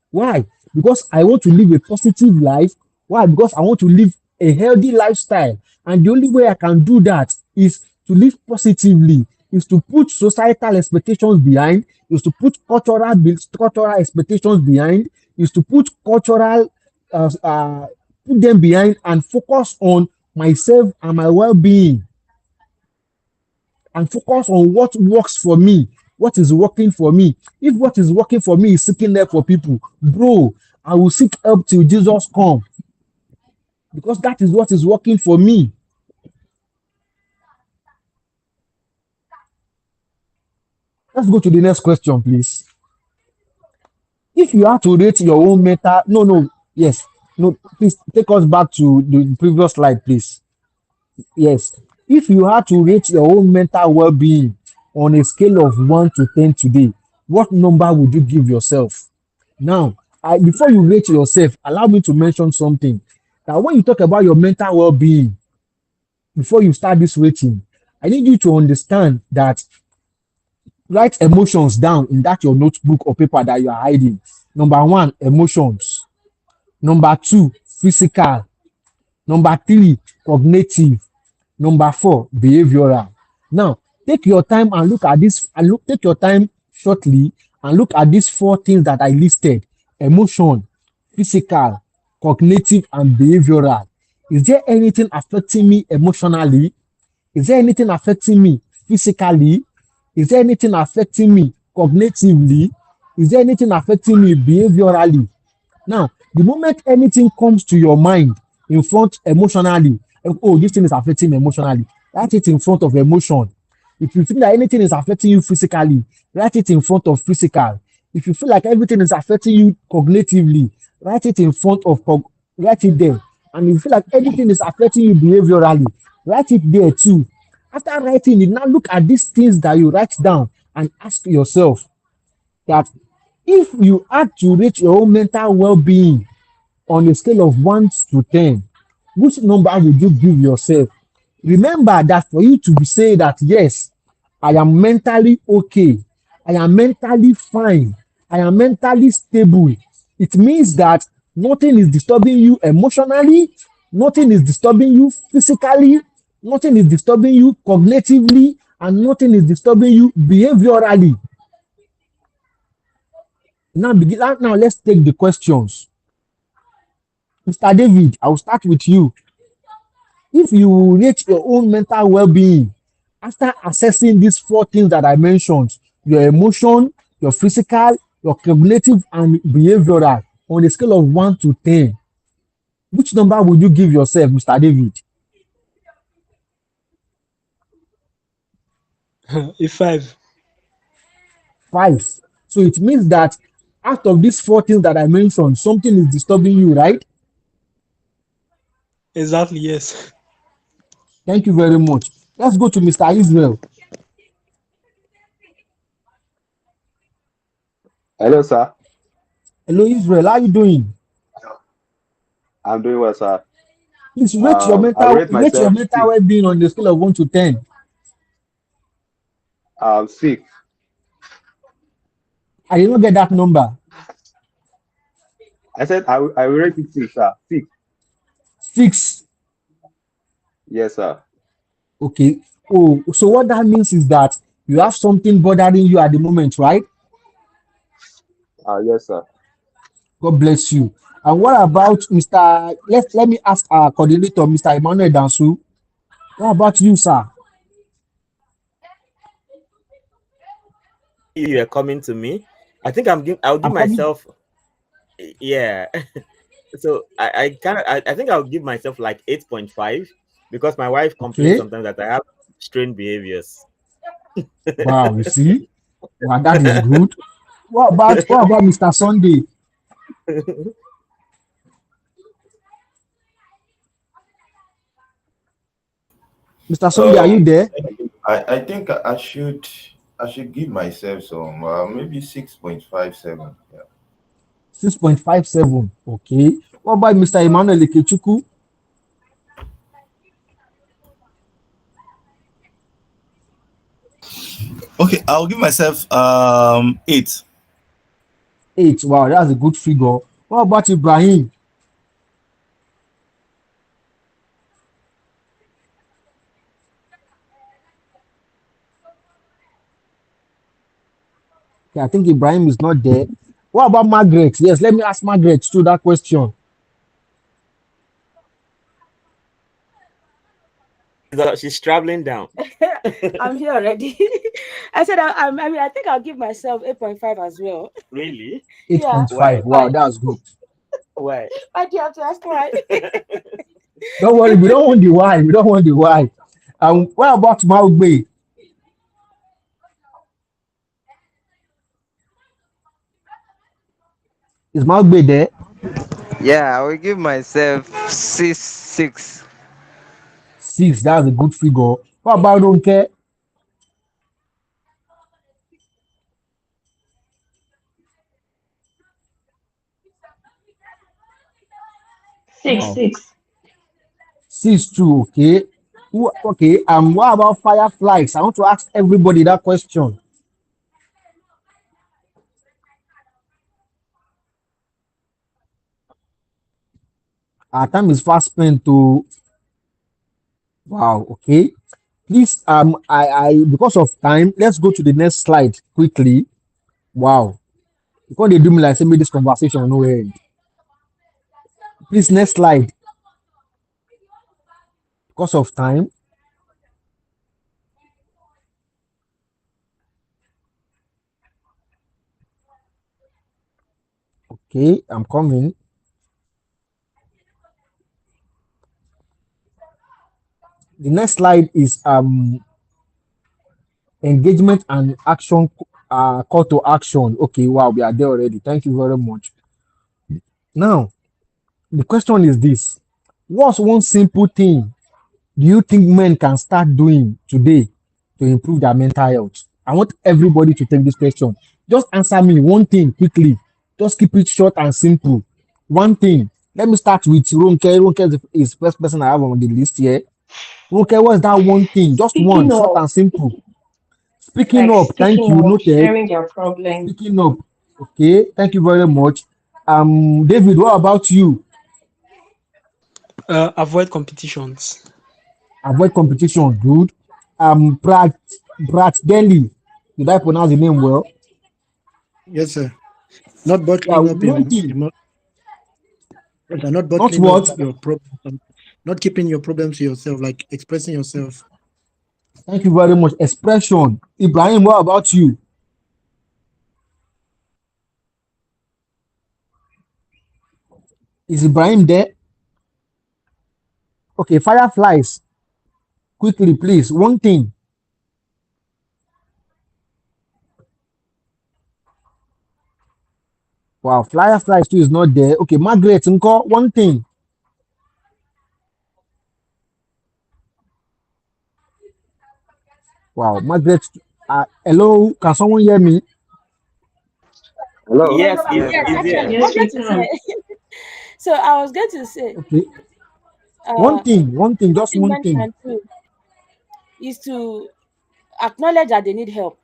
Why? Because I want to live a positive life. Why? Because I want to live a healthy lifestyle. And the only way I can do that is to live positively, is to put societal expectations behind, is to put cultural expectations behind, is to put cultural put them behind and focus on myself and my well-being, and focus on what works for me, what is working for me. If what is working for me is seeking help for people, bro, I will seek help till Jesus come, because that is what is working for me. Let's go to the next question, please. If you have to rate your own mental, yes, no, please take us back to the previous slide, please. Yes, if you had to rate your own mental well-being on a scale of 1 to 10 today, what number would you give yourself? Now, before you rate yourself, allow me to mention something. Now, when you talk about your mental well-being, before you start this rating, I need you to understand that write emotions down in that your notebook or paper that you are hiding. Number one, emotions. Number two, physical. Number three, cognitive. Number four, behavioral. Now, take your time and look at this, take your time shortly and look at these four things that I listed: emotion, physical, cognitive, and behavioral. Is there anything affecting me emotionally? Is there anything affecting me physically? Is there anything affecting me cognitively? Is there anything affecting me behaviorally? Now, the moment anything comes to your mind in front emotionally, oh, this thing is affecting me emotionally, write it in front of emotion. If you feel that anything is affecting you physically, write it in front of physical. If you feel like everything is affecting you cognitively, write it in front of, write it there. And if you feel like anything is affecting you behaviorally, write it there too. After writing it, now look at these things that you write down and ask yourself that if you had to rate your own mental well-being on a scale of 1 to 10, which number would you give yourself? Remember that for you to say that, yes, I am mentally okay, I am mentally fine, I am mentally stable, it means that nothing is disturbing you emotionally, nothing is disturbing you physically, nothing is disturbing you cognitively, and nothing is disturbing you behaviorally. Now let's take the questions. Mr. David, I will start with you. If you rate your own mental well-being after assessing these four things that I mentioned, your emotion, your physical, your cognitive, and behavioral, on a scale of 1 to 10, which number would you give yourself, Mr. David? A 5. 5. So it means that out of these four things that I mentioned, something is disturbing you, right? Exactly, yes. Thank you very much. Let's go to Mr. Israel. Hello, sir. Hello, Israel. How are you doing? I'm doing well, sir. Please rate your I rate myself mental well-being on the scale of 1 to 10. 6. I did not get that number. I said I will rate it 6, sir. 6. 6. Yes, sir. Okay. Oh, so what that means is that you have something bothering you at the moment, right? Yes, sir. God bless you. And what about Mr. Let me ask our coordinator, Mr. Emmanuel Dansu. What about you, sir? You are coming to me. I think I'll give I'm coming. myself, yeah. So I think I'll give myself like 8.5 because my wife complains Okay. sometimes that I have strange behaviors. Wow, you see? Wow, that is good. What about Mr. Sunday? Mr. Sunday, are you Um, there? I think I should give myself some maybe 6.57. Yeah. 6.57. Okay. What about Mr. Emmanuel Ikechukwu? Okay, I'll give myself 8. 8. Wow, that's a good figure. What about Ibrahim? Okay, I think Ibrahim is not there. What about Margaret? Yes, let me ask Margaret too that question. She's traveling down. I'm here already. I said I mean I think I'll give myself 8.5 as well. Really? Yeah. 8.5. Why? Wow, Why? that's good. Why? Why do you have to ask why? Don't worry, we don't want the why. We don't want the why. What about Maugbe? Is Maugbe there? Yeah, I will give myself 6. 6. That's a good figure. What about Ronke? Six, Wow. six. 6 too. Okay. Okay. What about Fireflies? I want to ask everybody that question. Our time is fast spent to. Wow. Okay. Please, because of time, let's go to the next slide quickly. Wow. Because they do me like send me this conversation no end. Please, next slide. Because of time. Okay, I'm coming. The next slide is engagement and action, call to action. Okay, wow, we are there already. Thank you very much. Now, the question is this: what's one simple thing do you think men can start doing today to improve their mental health? I want everybody to take this question. Just answer me one thing quickly. Just keep it short and simple. One thing. Let me start with Ronke. Ronke is the first person I have on the list here. Ronke, what's that one thing? Just one, Speaking short of, and simple. Speaking like up. Thank speaking you. of, Noted. sharing their problem. Speaking up. Okay. Thank you very much. David, what about you? Avoid competitions. Avoid competition. Good. Brat, Brat Delhi. Did I pronounce the name well? Yes, sir. Not Yeah. bottling up One thing. yes, sir, not Not bottling up what? your problems, not keeping your problems to yourself, like expressing yourself. Thank you very much. Expression. Ibrahim, what about you? Is Ibrahim there? Okay, fireflies. Quickly, please. One thing. Wow, fireflies too is not there. Okay, Margaret, Nko, one thing. Wow, Margaret. Hello, can someone hear me? Hello? Yes, Yes, Yes, is please. there. actually, Yes, we Margaret is can. here. So I was going to say, Okay, uh, one thing, one just thing one men thing. can do is to acknowledge that they need help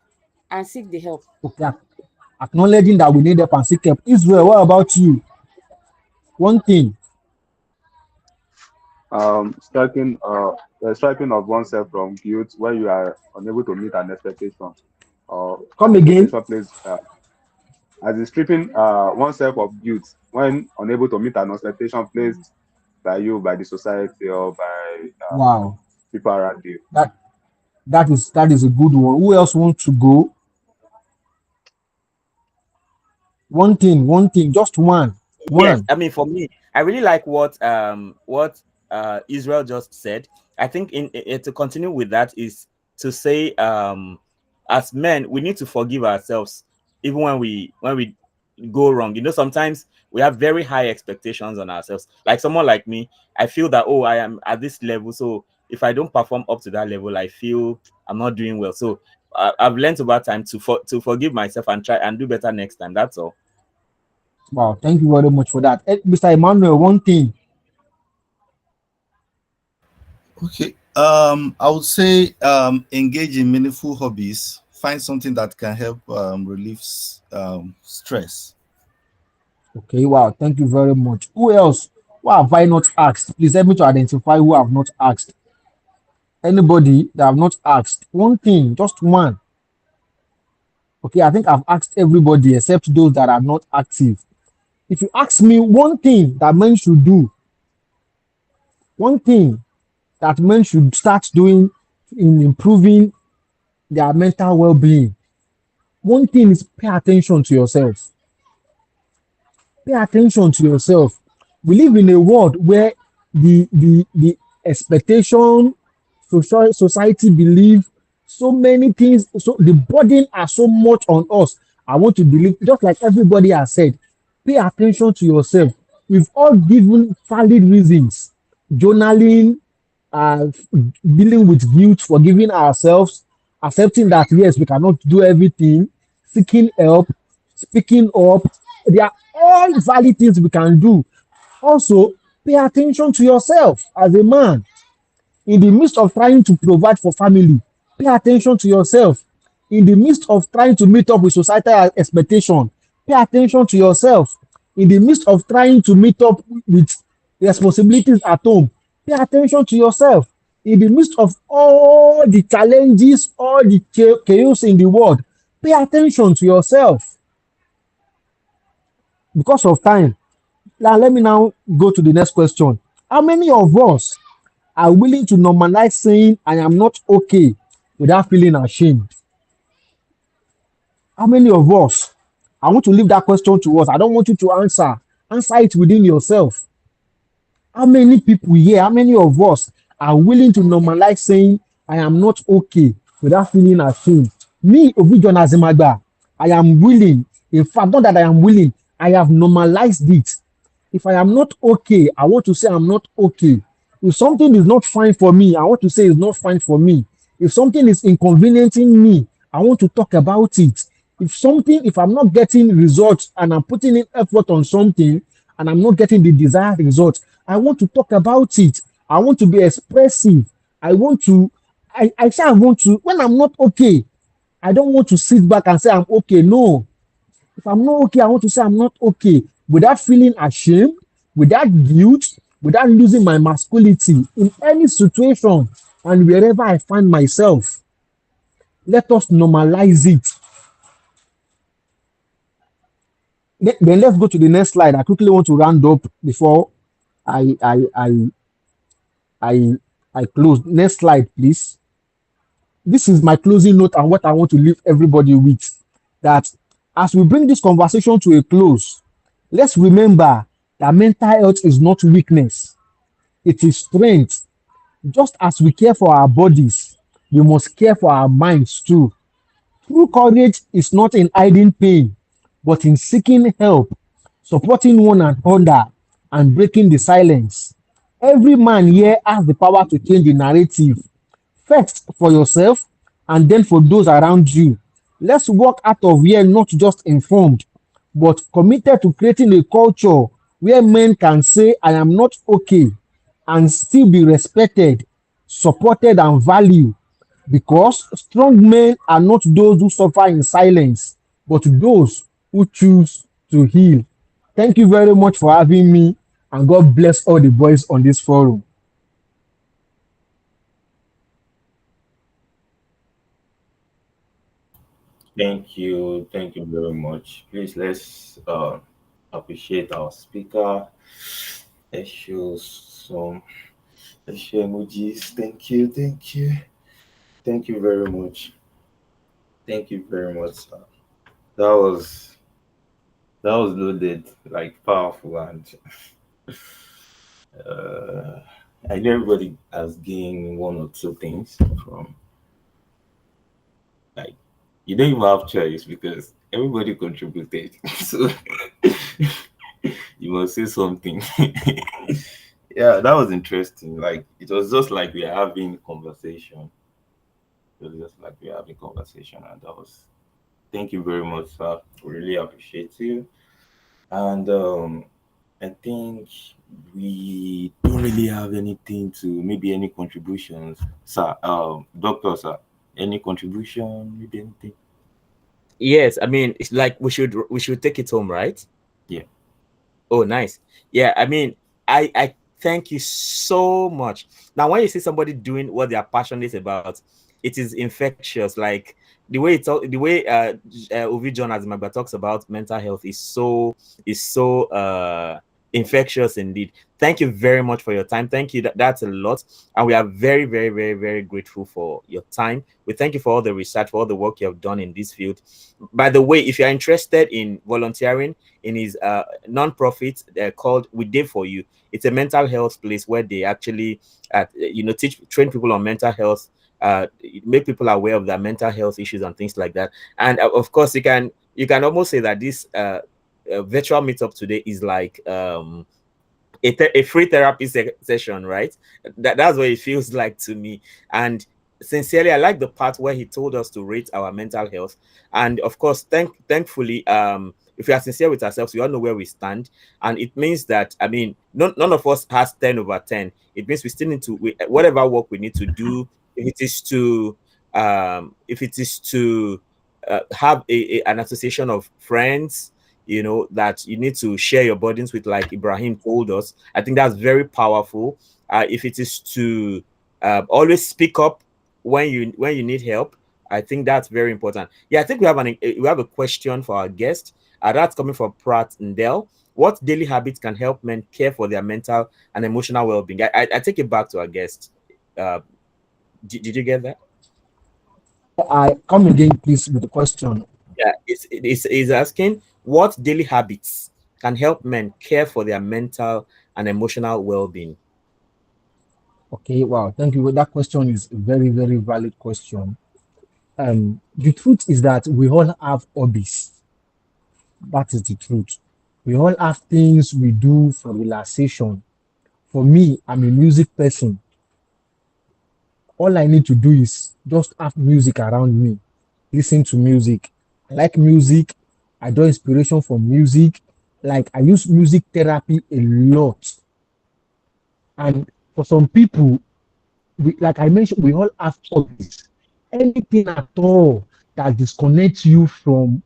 and seek the help. Okay, acknowledging that we need help and seek help. Israel, what about you? One thing. Striking of oneself from guilt when you are unable to meet an expectation, or Come again. expectation plays as in stripping oneself of guilt when unable to meet an expectation placed by you, by the society, or by Wow, people around you. that that is a good one. Who else wants to go? One thing, just one, Yes, one. I mean for me, I really like what Israel just said. I think to continue with that is to say as men we need to forgive ourselves even when we go wrong. You know, sometimes we have very high expectations on ourselves. Like someone like me, I feel that oh I am at this level, so if I don't perform up to that level, I feel I'm not doing well. So I've learned over time to forgive myself and try and do better next time. That's all. Wow, thank you very much for that. Mr. Emmanuel, one thing. Okay. I would say engage in meaningful hobbies. Find something that can help relieve stress. Okay, wow, thank you very much. Who else? Why have I not asked? Please help me to identify who have not asked. Anybody that have not asked? One thing, just one. Okay, I think I've asked everybody except those that are not active. If you ask me one thing that men should do, one thing that men should start doing in improving their mental well-being, one thing is pay attention to yourself. Pay attention to yourself. We live in a world where the expectation, society believe so many things, so the burden are so much on us. I want to believe, just like everybody has said, pay attention to yourself. We've all given valid reasons. Journaling, uh, dealing with guilt, forgiving ourselves, accepting that yes, we cannot do everything, seeking help, speaking up. They are all valid things we can do. Also, pay attention to yourself as a man in the midst of trying to provide for family. Pay attention to yourself in the midst of trying to meet up with societal expectation. Pay attention to yourself in the midst of trying to meet up with responsibilities at home. Pay attention to yourself in the midst of all the challenges, all the chaos in the world. Pay attention to yourself. Because of time, now let me now go to the next question. How many of us are willing to normalize saying I am not okay without feeling ashamed? How many of us? I want to leave that question to us. I don't want you to answer. Answer it within yourself. How many people here, how many of us are willing to normalize saying I am not okay without feeling ashamed? Me, Ovi John Azinmagba, I am willing. In fact, not that I am willing, I have normalized it. If I am not okay, I want to say I'm not okay. If something is not fine for me, I want to say it's not fine for me. If something is inconveniencing me, I want to talk about it. If I'm not getting results and I'm putting in effort on something and I'm not getting the desired result, I want to talk about it. I want to be expressive. I want to, I say I want to, when I'm not okay, I don't want to sit back and say I'm okay. No, if I'm not okay, I want to say I'm not okay without feeling ashamed, without guilt, without losing my masculinity in any situation and wherever I find myself. Let us normalize it. Then let's go to the next slide. I quickly want to round up before I I I I I close. Next slide, please. This is my closing note and what I want to leave everybody with. That as we bring this conversation to a close, let's remember that mental health is not weakness, it is strength. Just as we care for our bodies, we must care for our minds too. True courage is not in hiding pain, but in seeking help, supporting one another, and breaking the silence. Every man here has the power to change the narrative. First for yourself and then for those around you. Let's walk out of here not just informed, but committed to creating a culture where men can say, I am not okay, and still be respected, supported, and valued. Because strong men are not those who suffer in silence, but those who choose to heal. Thank you very much for having me, and God bless all the boys on this forum. Thank you very much. Please let's appreciate our speaker. Let's show some, let's share emojis. Thank you, thank you, thank you very much. Thank you very much, sir. That was that was loaded, like powerful, and uh, I know everybody has gained one or two things from, like, you don't even have choice because everybody contributed. So you must say something. Yeah, that was interesting. Like it was just like we are having conversation. It was just like we are having conversation, and that was. Thank you very much, sir. Really appreciate you. And I think we don't really have anything to, maybe any contributions, sir. Doctor, sir, any contribution, maybe anything? Yes, I mean, it's like we should take it home, right? Yeah. Oh, nice. Yeah, I mean, I thank you so much. Now, when you see somebody doing what they are passionate about, it is infectious. Like the way Ovi John Azinmagba talks about mental health is so infectious indeed. Thank you very much for your time. Thank you. That's a lot, and we are very, very, very, very grateful for your time. We thank you for all the research, for all the work you have done in this field. By the way, if you're interested in volunteering in his non-profit called We Did For You, it's a mental health place where they actually train people on mental health, make people aware of their mental health issues and things like that. And of course, you can almost say that this virtual meetup today is like a free therapy session, right? That's what it feels like to me. And sincerely, I like the part where he told us to rate our mental health. And of course, thankfully, if we are sincere with ourselves, we all know where we stand. And it means that, I mean, none of us has 10 over 10. It means we still need to, whatever work we need to do, if it is to have an association of friends, that you need to share your burdens with, like Ibrahim told us. I think that's very powerful. If it is to always speak up when you need help, I think that's very important. Yeah, I think we have a question for our guest. That's coming from Pratt Ndell. What daily habits can help men care for their mental and emotional well-being? I take it back to our guest. Did you get that? I come again, please, with the question. Yeah, it's asking what daily habits can help men care for their mental and emotional well-being. Okay, wow, thank you. That question is a very, very valid question. The truth is that we all have hobbies. That is the truth. We all have things we do for relaxation. For me, I'm a music person. All I need to do is just have music around me, listen to music. I like music. I draw inspiration from music. Like I use music therapy a lot. And for some people, like I mentioned, we all have hobbies. Anything at all that disconnects you from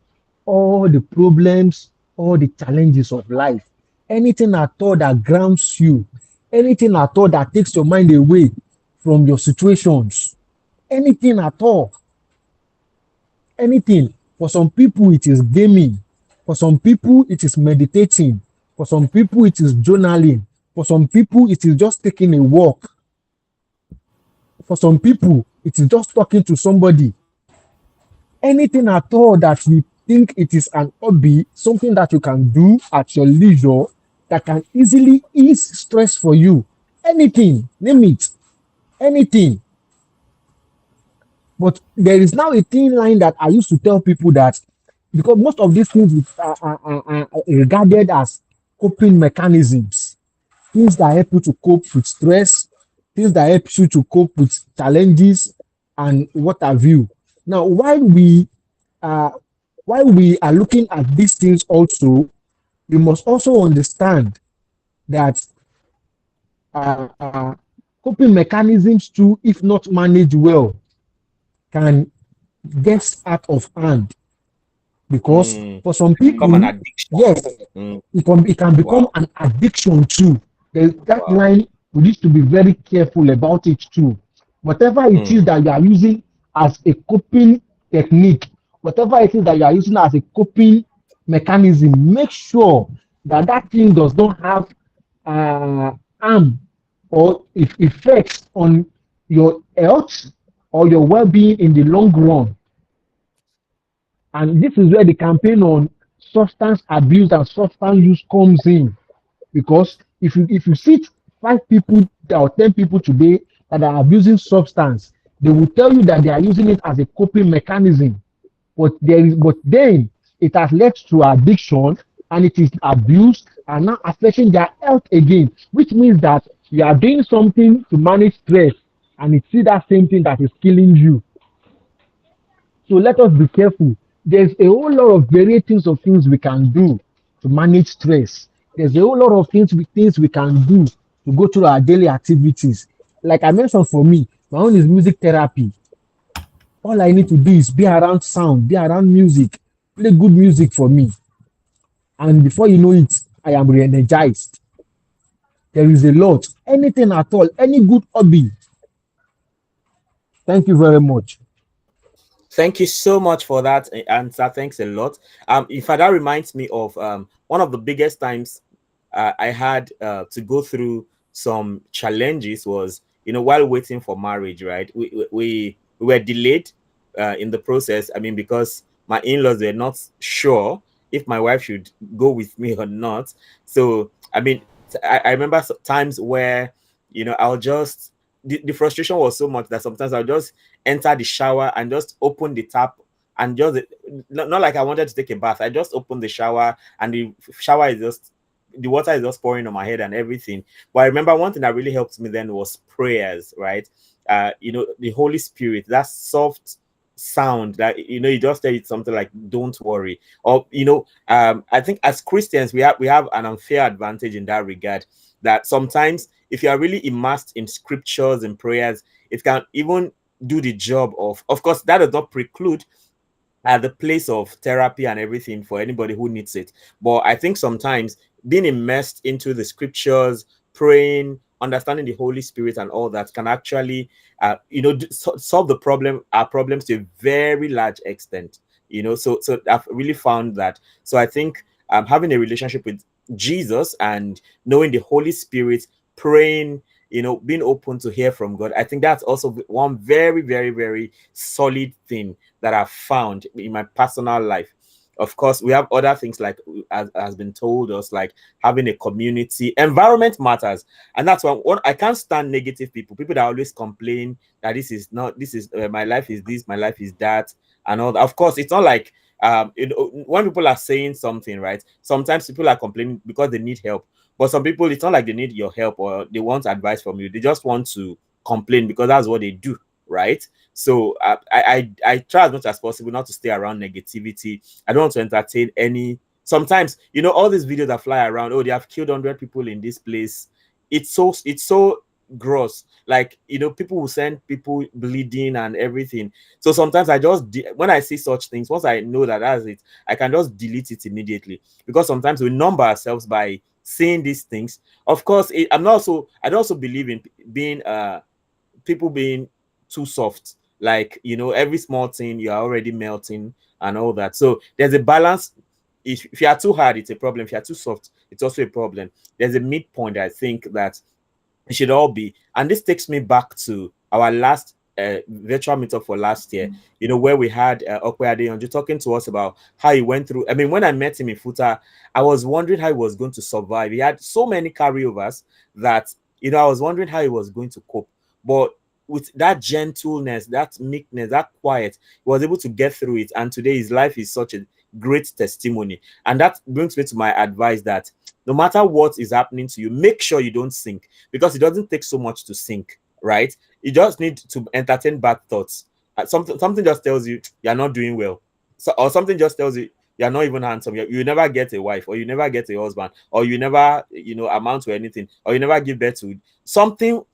all the problems, all the challenges of life, anything at all that grounds you, anything at all that takes your mind away from your situations, anything at all, anything. For some people, it is gaming. For some people, it is meditating. For some people, it is journaling. For some people, it is just taking a walk. For some people, it is just talking to somebody. Anything at all that you think it is an hobby, something that you can do at your leisure that can easily ease stress for you. Anything, name it, anything. But there is now a thin line that I used to tell people that because most of these things are regarded as coping mechanisms, things that help you to cope with stress, things that help you to cope with challenges, and what have you. Now, uh, while we are looking at these things, also, we must also understand that uh, uh, coping mechanisms, too, if not managed well, can get out of hand because for some Become an people, addiction. yes, it can become Wow. an addiction too. That Wow. line, we need to be very careful about it too. Whatever it is that you are using as a coping technique, whatever it is that you are using as a coping mechanism, make sure that that thing does not have harm or if effects on your health or your well-being in the long run. And this is where the campaign on substance abuse and substance use comes in. Because if you see 5 people or 10 people today that are abusing substance, they will tell you that they are using it as a coping mechanism. But then it has led to addiction and it is abused and now affecting their health again, which means that you are doing something to manage stress and it's still that same thing that is killing you. So let us be careful. There's a whole lot of variations of things we can do to manage stress. There's a whole lot of things we can do to go through our daily activities. Like I mentioned, for me, my own is music therapy. All I need to do is be around sound, be around music, play good music for me. And before you know it, I am re energized. There is a lot, anything at all, any good hobby. Thank you very much. Thank you so much for that answer. Thanks a lot. In fact, that reminds me of one of the biggest times I had to go through some challenges was, while waiting for marriage, right? We were delayed in the process. I mean, because my in-laws were not sure if my wife should go with me or not. So, I mean, I remember times where, I'll just, the frustration was so much that sometimes I'll just enter the shower and just open the tap and just not like I wanted to take a bath. I just opened the shower and the shower is just the water is just pouring on my head and everything. But I remember one thing that really helped me then was prayers, right? The Holy Spirit, that soft sound that you just tell it something like "Don't worry," or I think as Christians we have an unfair advantage in that regard. That sometimes if you are really immersed in scriptures and prayers, it can even do the job of course, that does not preclude the place of therapy and everything for anybody who needs it. But I think sometimes being immersed into the scriptures, praying, understanding the Holy Spirit and all that can actually, solve our problems to a very large extent. So I've really found that. So I think having a relationship with Jesus and knowing the Holy Spirit, praying, being open to hear from God. I think that's also one very, very, very solid thing that I've found in my personal life. Of course, we have other things like as has been told us, like having a community. Environment matters, and that's why I can't stand negative people that always complain that this is my life is this, my life is that, and all that. Of course, it's not like when people are saying something, right? Sometimes people are complaining because they need help, but some people, it's not like they need your help or they want advice from you. They just want to complain because that's what they do, right? So I try as much as possible not to stay around negativity. I don't want to entertain any. Sometimes, all these videos that fly around, oh, they have killed 100 people in this place. It's so gross. Like, people will send people bleeding and everything. So sometimes when I see such things, once I know that that's it, I can just delete it immediately. Because sometimes we number ourselves by saying these things. Of course, I don't also believe in being people being too soft. Like, every small thing you're already melting and all that. So there's a balance. If you are too hard, it's a problem. If you are too soft, it's also a problem. There's a midpoint, I think, that it should all be. And this takes me back to our last virtual meetup for last year, where we had Okwe Adeyonju talking to us about how he went through. I mean, when I met him in Futa, I was wondering how he was going to survive. He had so many carryovers that, I was wondering how he was going to cope. But with that gentleness, that meekness, that quiet, he was able to get through it. And today his life is such a great testimony. And that brings me to my advice that no matter what is happening to you, make sure you don't sink, because it doesn't take so much to sink, right? You just need to entertain bad thoughts. Something just tells you you're not doing well. Or something just tells you you're not even handsome. You never get a wife, or you never get a husband, or you never, amount to anything, or you never give birth to something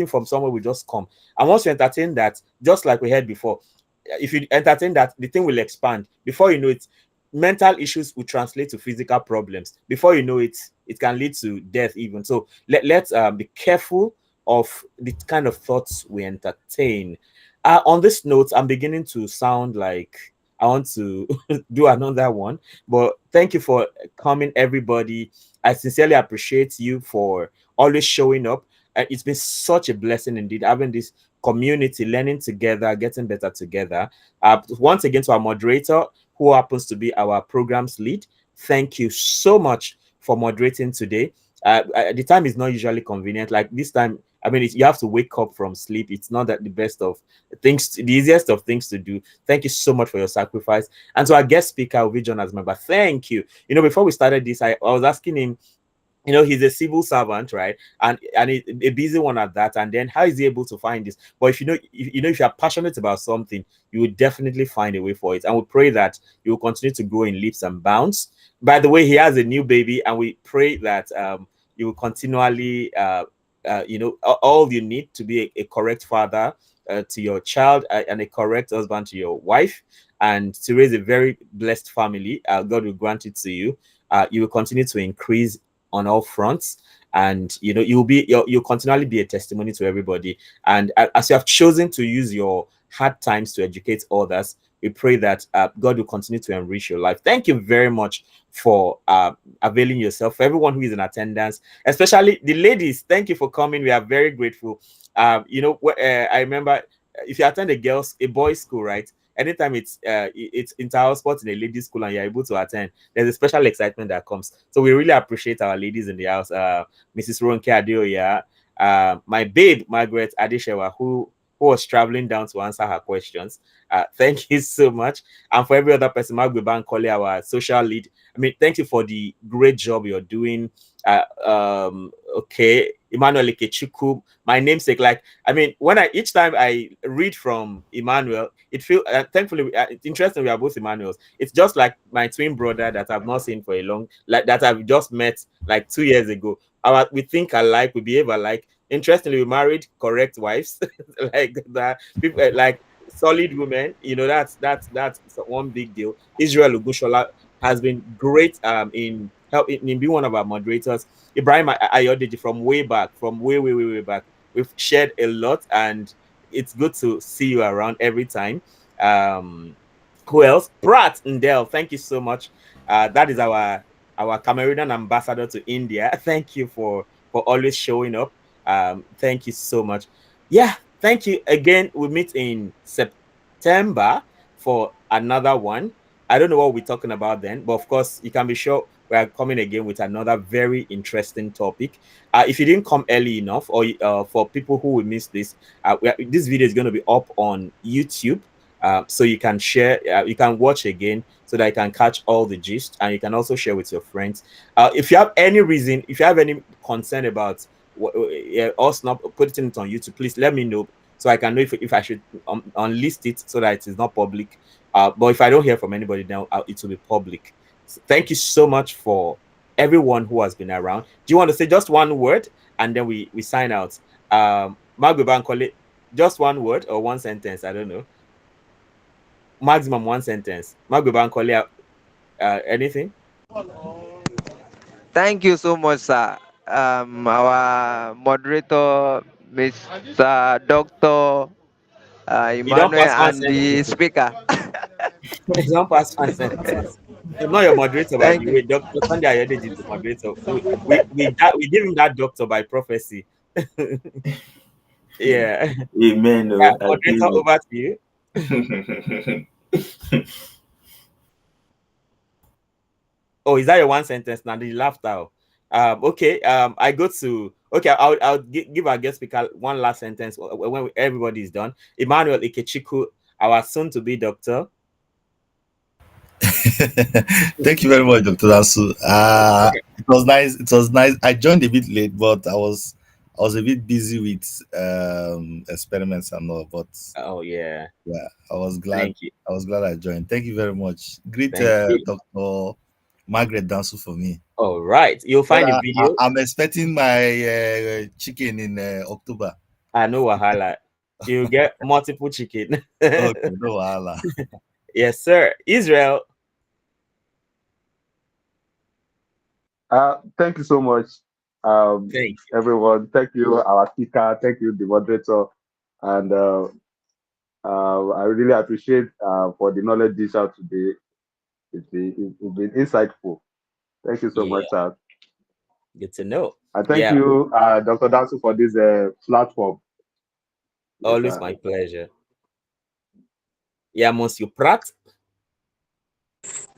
from somewhere will just come. And once you entertain that, just like we heard before, if you entertain that, the thing will expand. Before you know it, mental issues will translate to physical problems. Before you know it, it can lead to death even. So let's be careful of the kind of thoughts we entertain. On this note, I'm beginning to sound like I want to do another one. But thank you for coming, everybody. I sincerely appreciate you for always showing up. It's been such a blessing indeed having this community, learning together, getting better together. Once again, to our moderator, who happens to be our programs lead, thank you so much for moderating today. The time is not usually convenient. Like this time, I mean, you have to wake up from sleep. It's not that the best of things, the easiest of things to do. Thank you so much for your sacrifice. And to our guest speaker, Ovi John Azinmagba, thank you. Before we started this, I was asking him, he's a civil servant, right? And a busy one at that. And then how is he able to find this? But if you're passionate about something, you will definitely find a way for it. And we pray that you will continue to grow in leaps and bounds. By the way, he has a new baby, and we pray that you will continually all you need to be a correct father to your child, and a correct husband to your wife, and to raise a very blessed family. God will grant it to you. You will continue to increase on all fronts, and you'll continually be a testimony to everybody. And as you have chosen to use your hard times to educate others, we pray that God will continue to enrich your life. Thank you very much for availing yourself. For everyone who is in attendance, especially the ladies, thank you for coming. We are very grateful. I remember, if you attend a boys' school, right? Anytime it's inter-house sports in a ladies' school and you're able to attend, there's a special excitement that comes. So we really appreciate our ladies in the house. Mrs. Ronke Adeoya, my babe Margaret Adeshewa, who was traveling down to answer her questions. Thank you so much. And for every other person, Magbe Kole, our social lead. I mean, thank you for the great job you're doing. Okay, Emmanuel Ikechukwu, my namesake. Like, I mean, each time I read from Emmanuel, it feels thankfully it's interesting. We are both Emmanuels. It's just like my twin brother that I've not seen for a long, like that I've just met like 2 years ago. We think alike, we behave alike. Interestingly, we married correct wives, like that. People like solid women. That's one big deal. Israel Ogushola has been great in helping in being one of our moderators. Ibrahim Ayodeji from way back, from way back. We've shared a lot, and it's good to see you around every time. Who else? Pratt Ndell, thank you so much. That is our Cameroonian ambassador to India. Thank you for always showing up. Thank you so much. Yeah, thank you again. We meet in September for another one. I don't know what we're talking about then, but of course, you can be sure we are coming again with another very interesting topic. If you didn't come early enough, or for people who will miss this, this video is going to be up on YouTube. So you can share, you can watch again so that you can catch all the gist, and you can also share with your friends. If you have any reason, if you have any concern about us not putting it on YouTube, please let me know so I can know if I should unlist it so that it is not public. But if I don't hear from anybody now, it will be public. So thank you so much for everyone who has been around. Do you want to say just one word and then we sign out? Magbe Bankole, just one word or one sentence? I don't know. Maximum one sentence. Magbe Bankole, anything? Thank you so much, sir. Our moderator, Mr. Doctor You don't Emmanuel, pass one and the sentence. speaker. You don't pass one sentence. I'm not your moderator, by Thank the you. way. Dr. Sunday Ayodeji is the moderator. We give him that doctor by prophecy. Yeah. Amen. Yeah, Oh, I moderator, feel over to you. it. Oh, is that your one sentence? Now the laughed out. Okay. I go to. Okay, I'll give our guest speaker one last sentence when everybody is done. Emmanuel Ikechukwu, our soon-to-be doctor. Thank you very much, Dr. Dasu. Okay. It was nice. It was nice. I joined a bit late, but I was a bit busy with experiments and all. But Oh yeah. yeah, I was glad. Thank you. I was glad I joined. Thank you very much. Greet Thank you. Dr. Margaret Dansu for me. All right. You'll But find the video. I'm expecting my chicken in October. I know Wahala. You get multiple chicken. Okay, no wahala. Yes, sir. Israel. Thank you so much, Thank everyone. Thank you, our speaker. Thank you, the moderator, and I really appreciate for the knowledge dish out today. It's been insightful. Thank you so Yeah, much, sir. good to know. And thank Yeah, you, Dr. Dansu, for this platform. Yes, always sir. my pleasure. Yeah, Monsieur Pratt.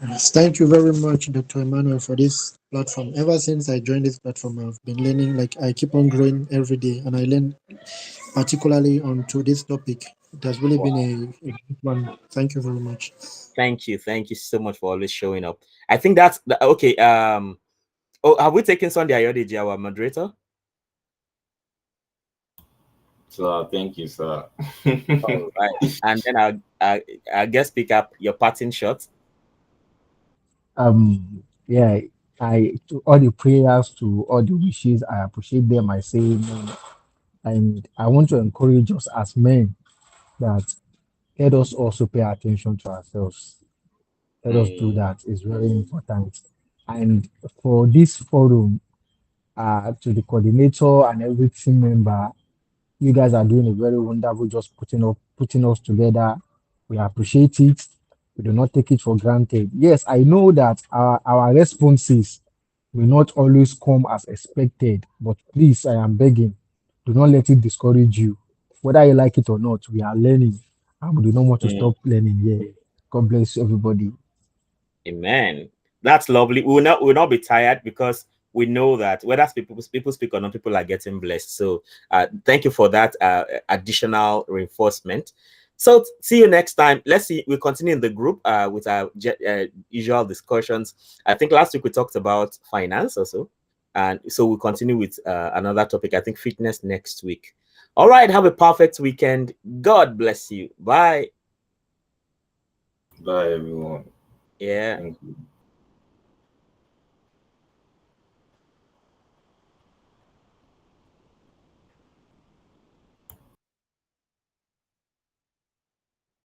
Yes, thank you very much, Dr. Emmanuel, for this platform. Ever since I joined this platform, I've been learning, like I keep on growing every day, and I learn particularly onto this topic. It has really been a good one. Thank you very much. Thank you so much for always showing up. I think that's okay. Oh, have we taken Sunday Ayodeji, our moderator? So thank you, sir. All right, and then I'll guess pick up your parting shot. Yeah, I to all the prayers, to all the wishes, I appreciate them. I say amen. And I want to encourage us as men that let us also pay attention to ourselves. Let us do that. It's very important. And for this forum, to the coordinator and every team member, you guys are doing a very wonderful, just putting us together. We appreciate it. We do not take it for granted. Yes, I know that our responses will not always come as expected, but please, I am begging, do not let it discourage you. Whether you like it or not, we are learning, and we do not want to stop learning here. God bless everybody. Amen. That's lovely. We will not be tired because we know that whether people speak or not, people are getting blessed. So thank you for that additional reinforcement. So see you next time. Let's see. We continue in the group with our usual discussions. I think last week we talked about finance also, and so we'll continue with another topic. I think fitness next week. All right. Have a perfect weekend. God bless you. Bye. Bye, everyone. Yeah. Thank you.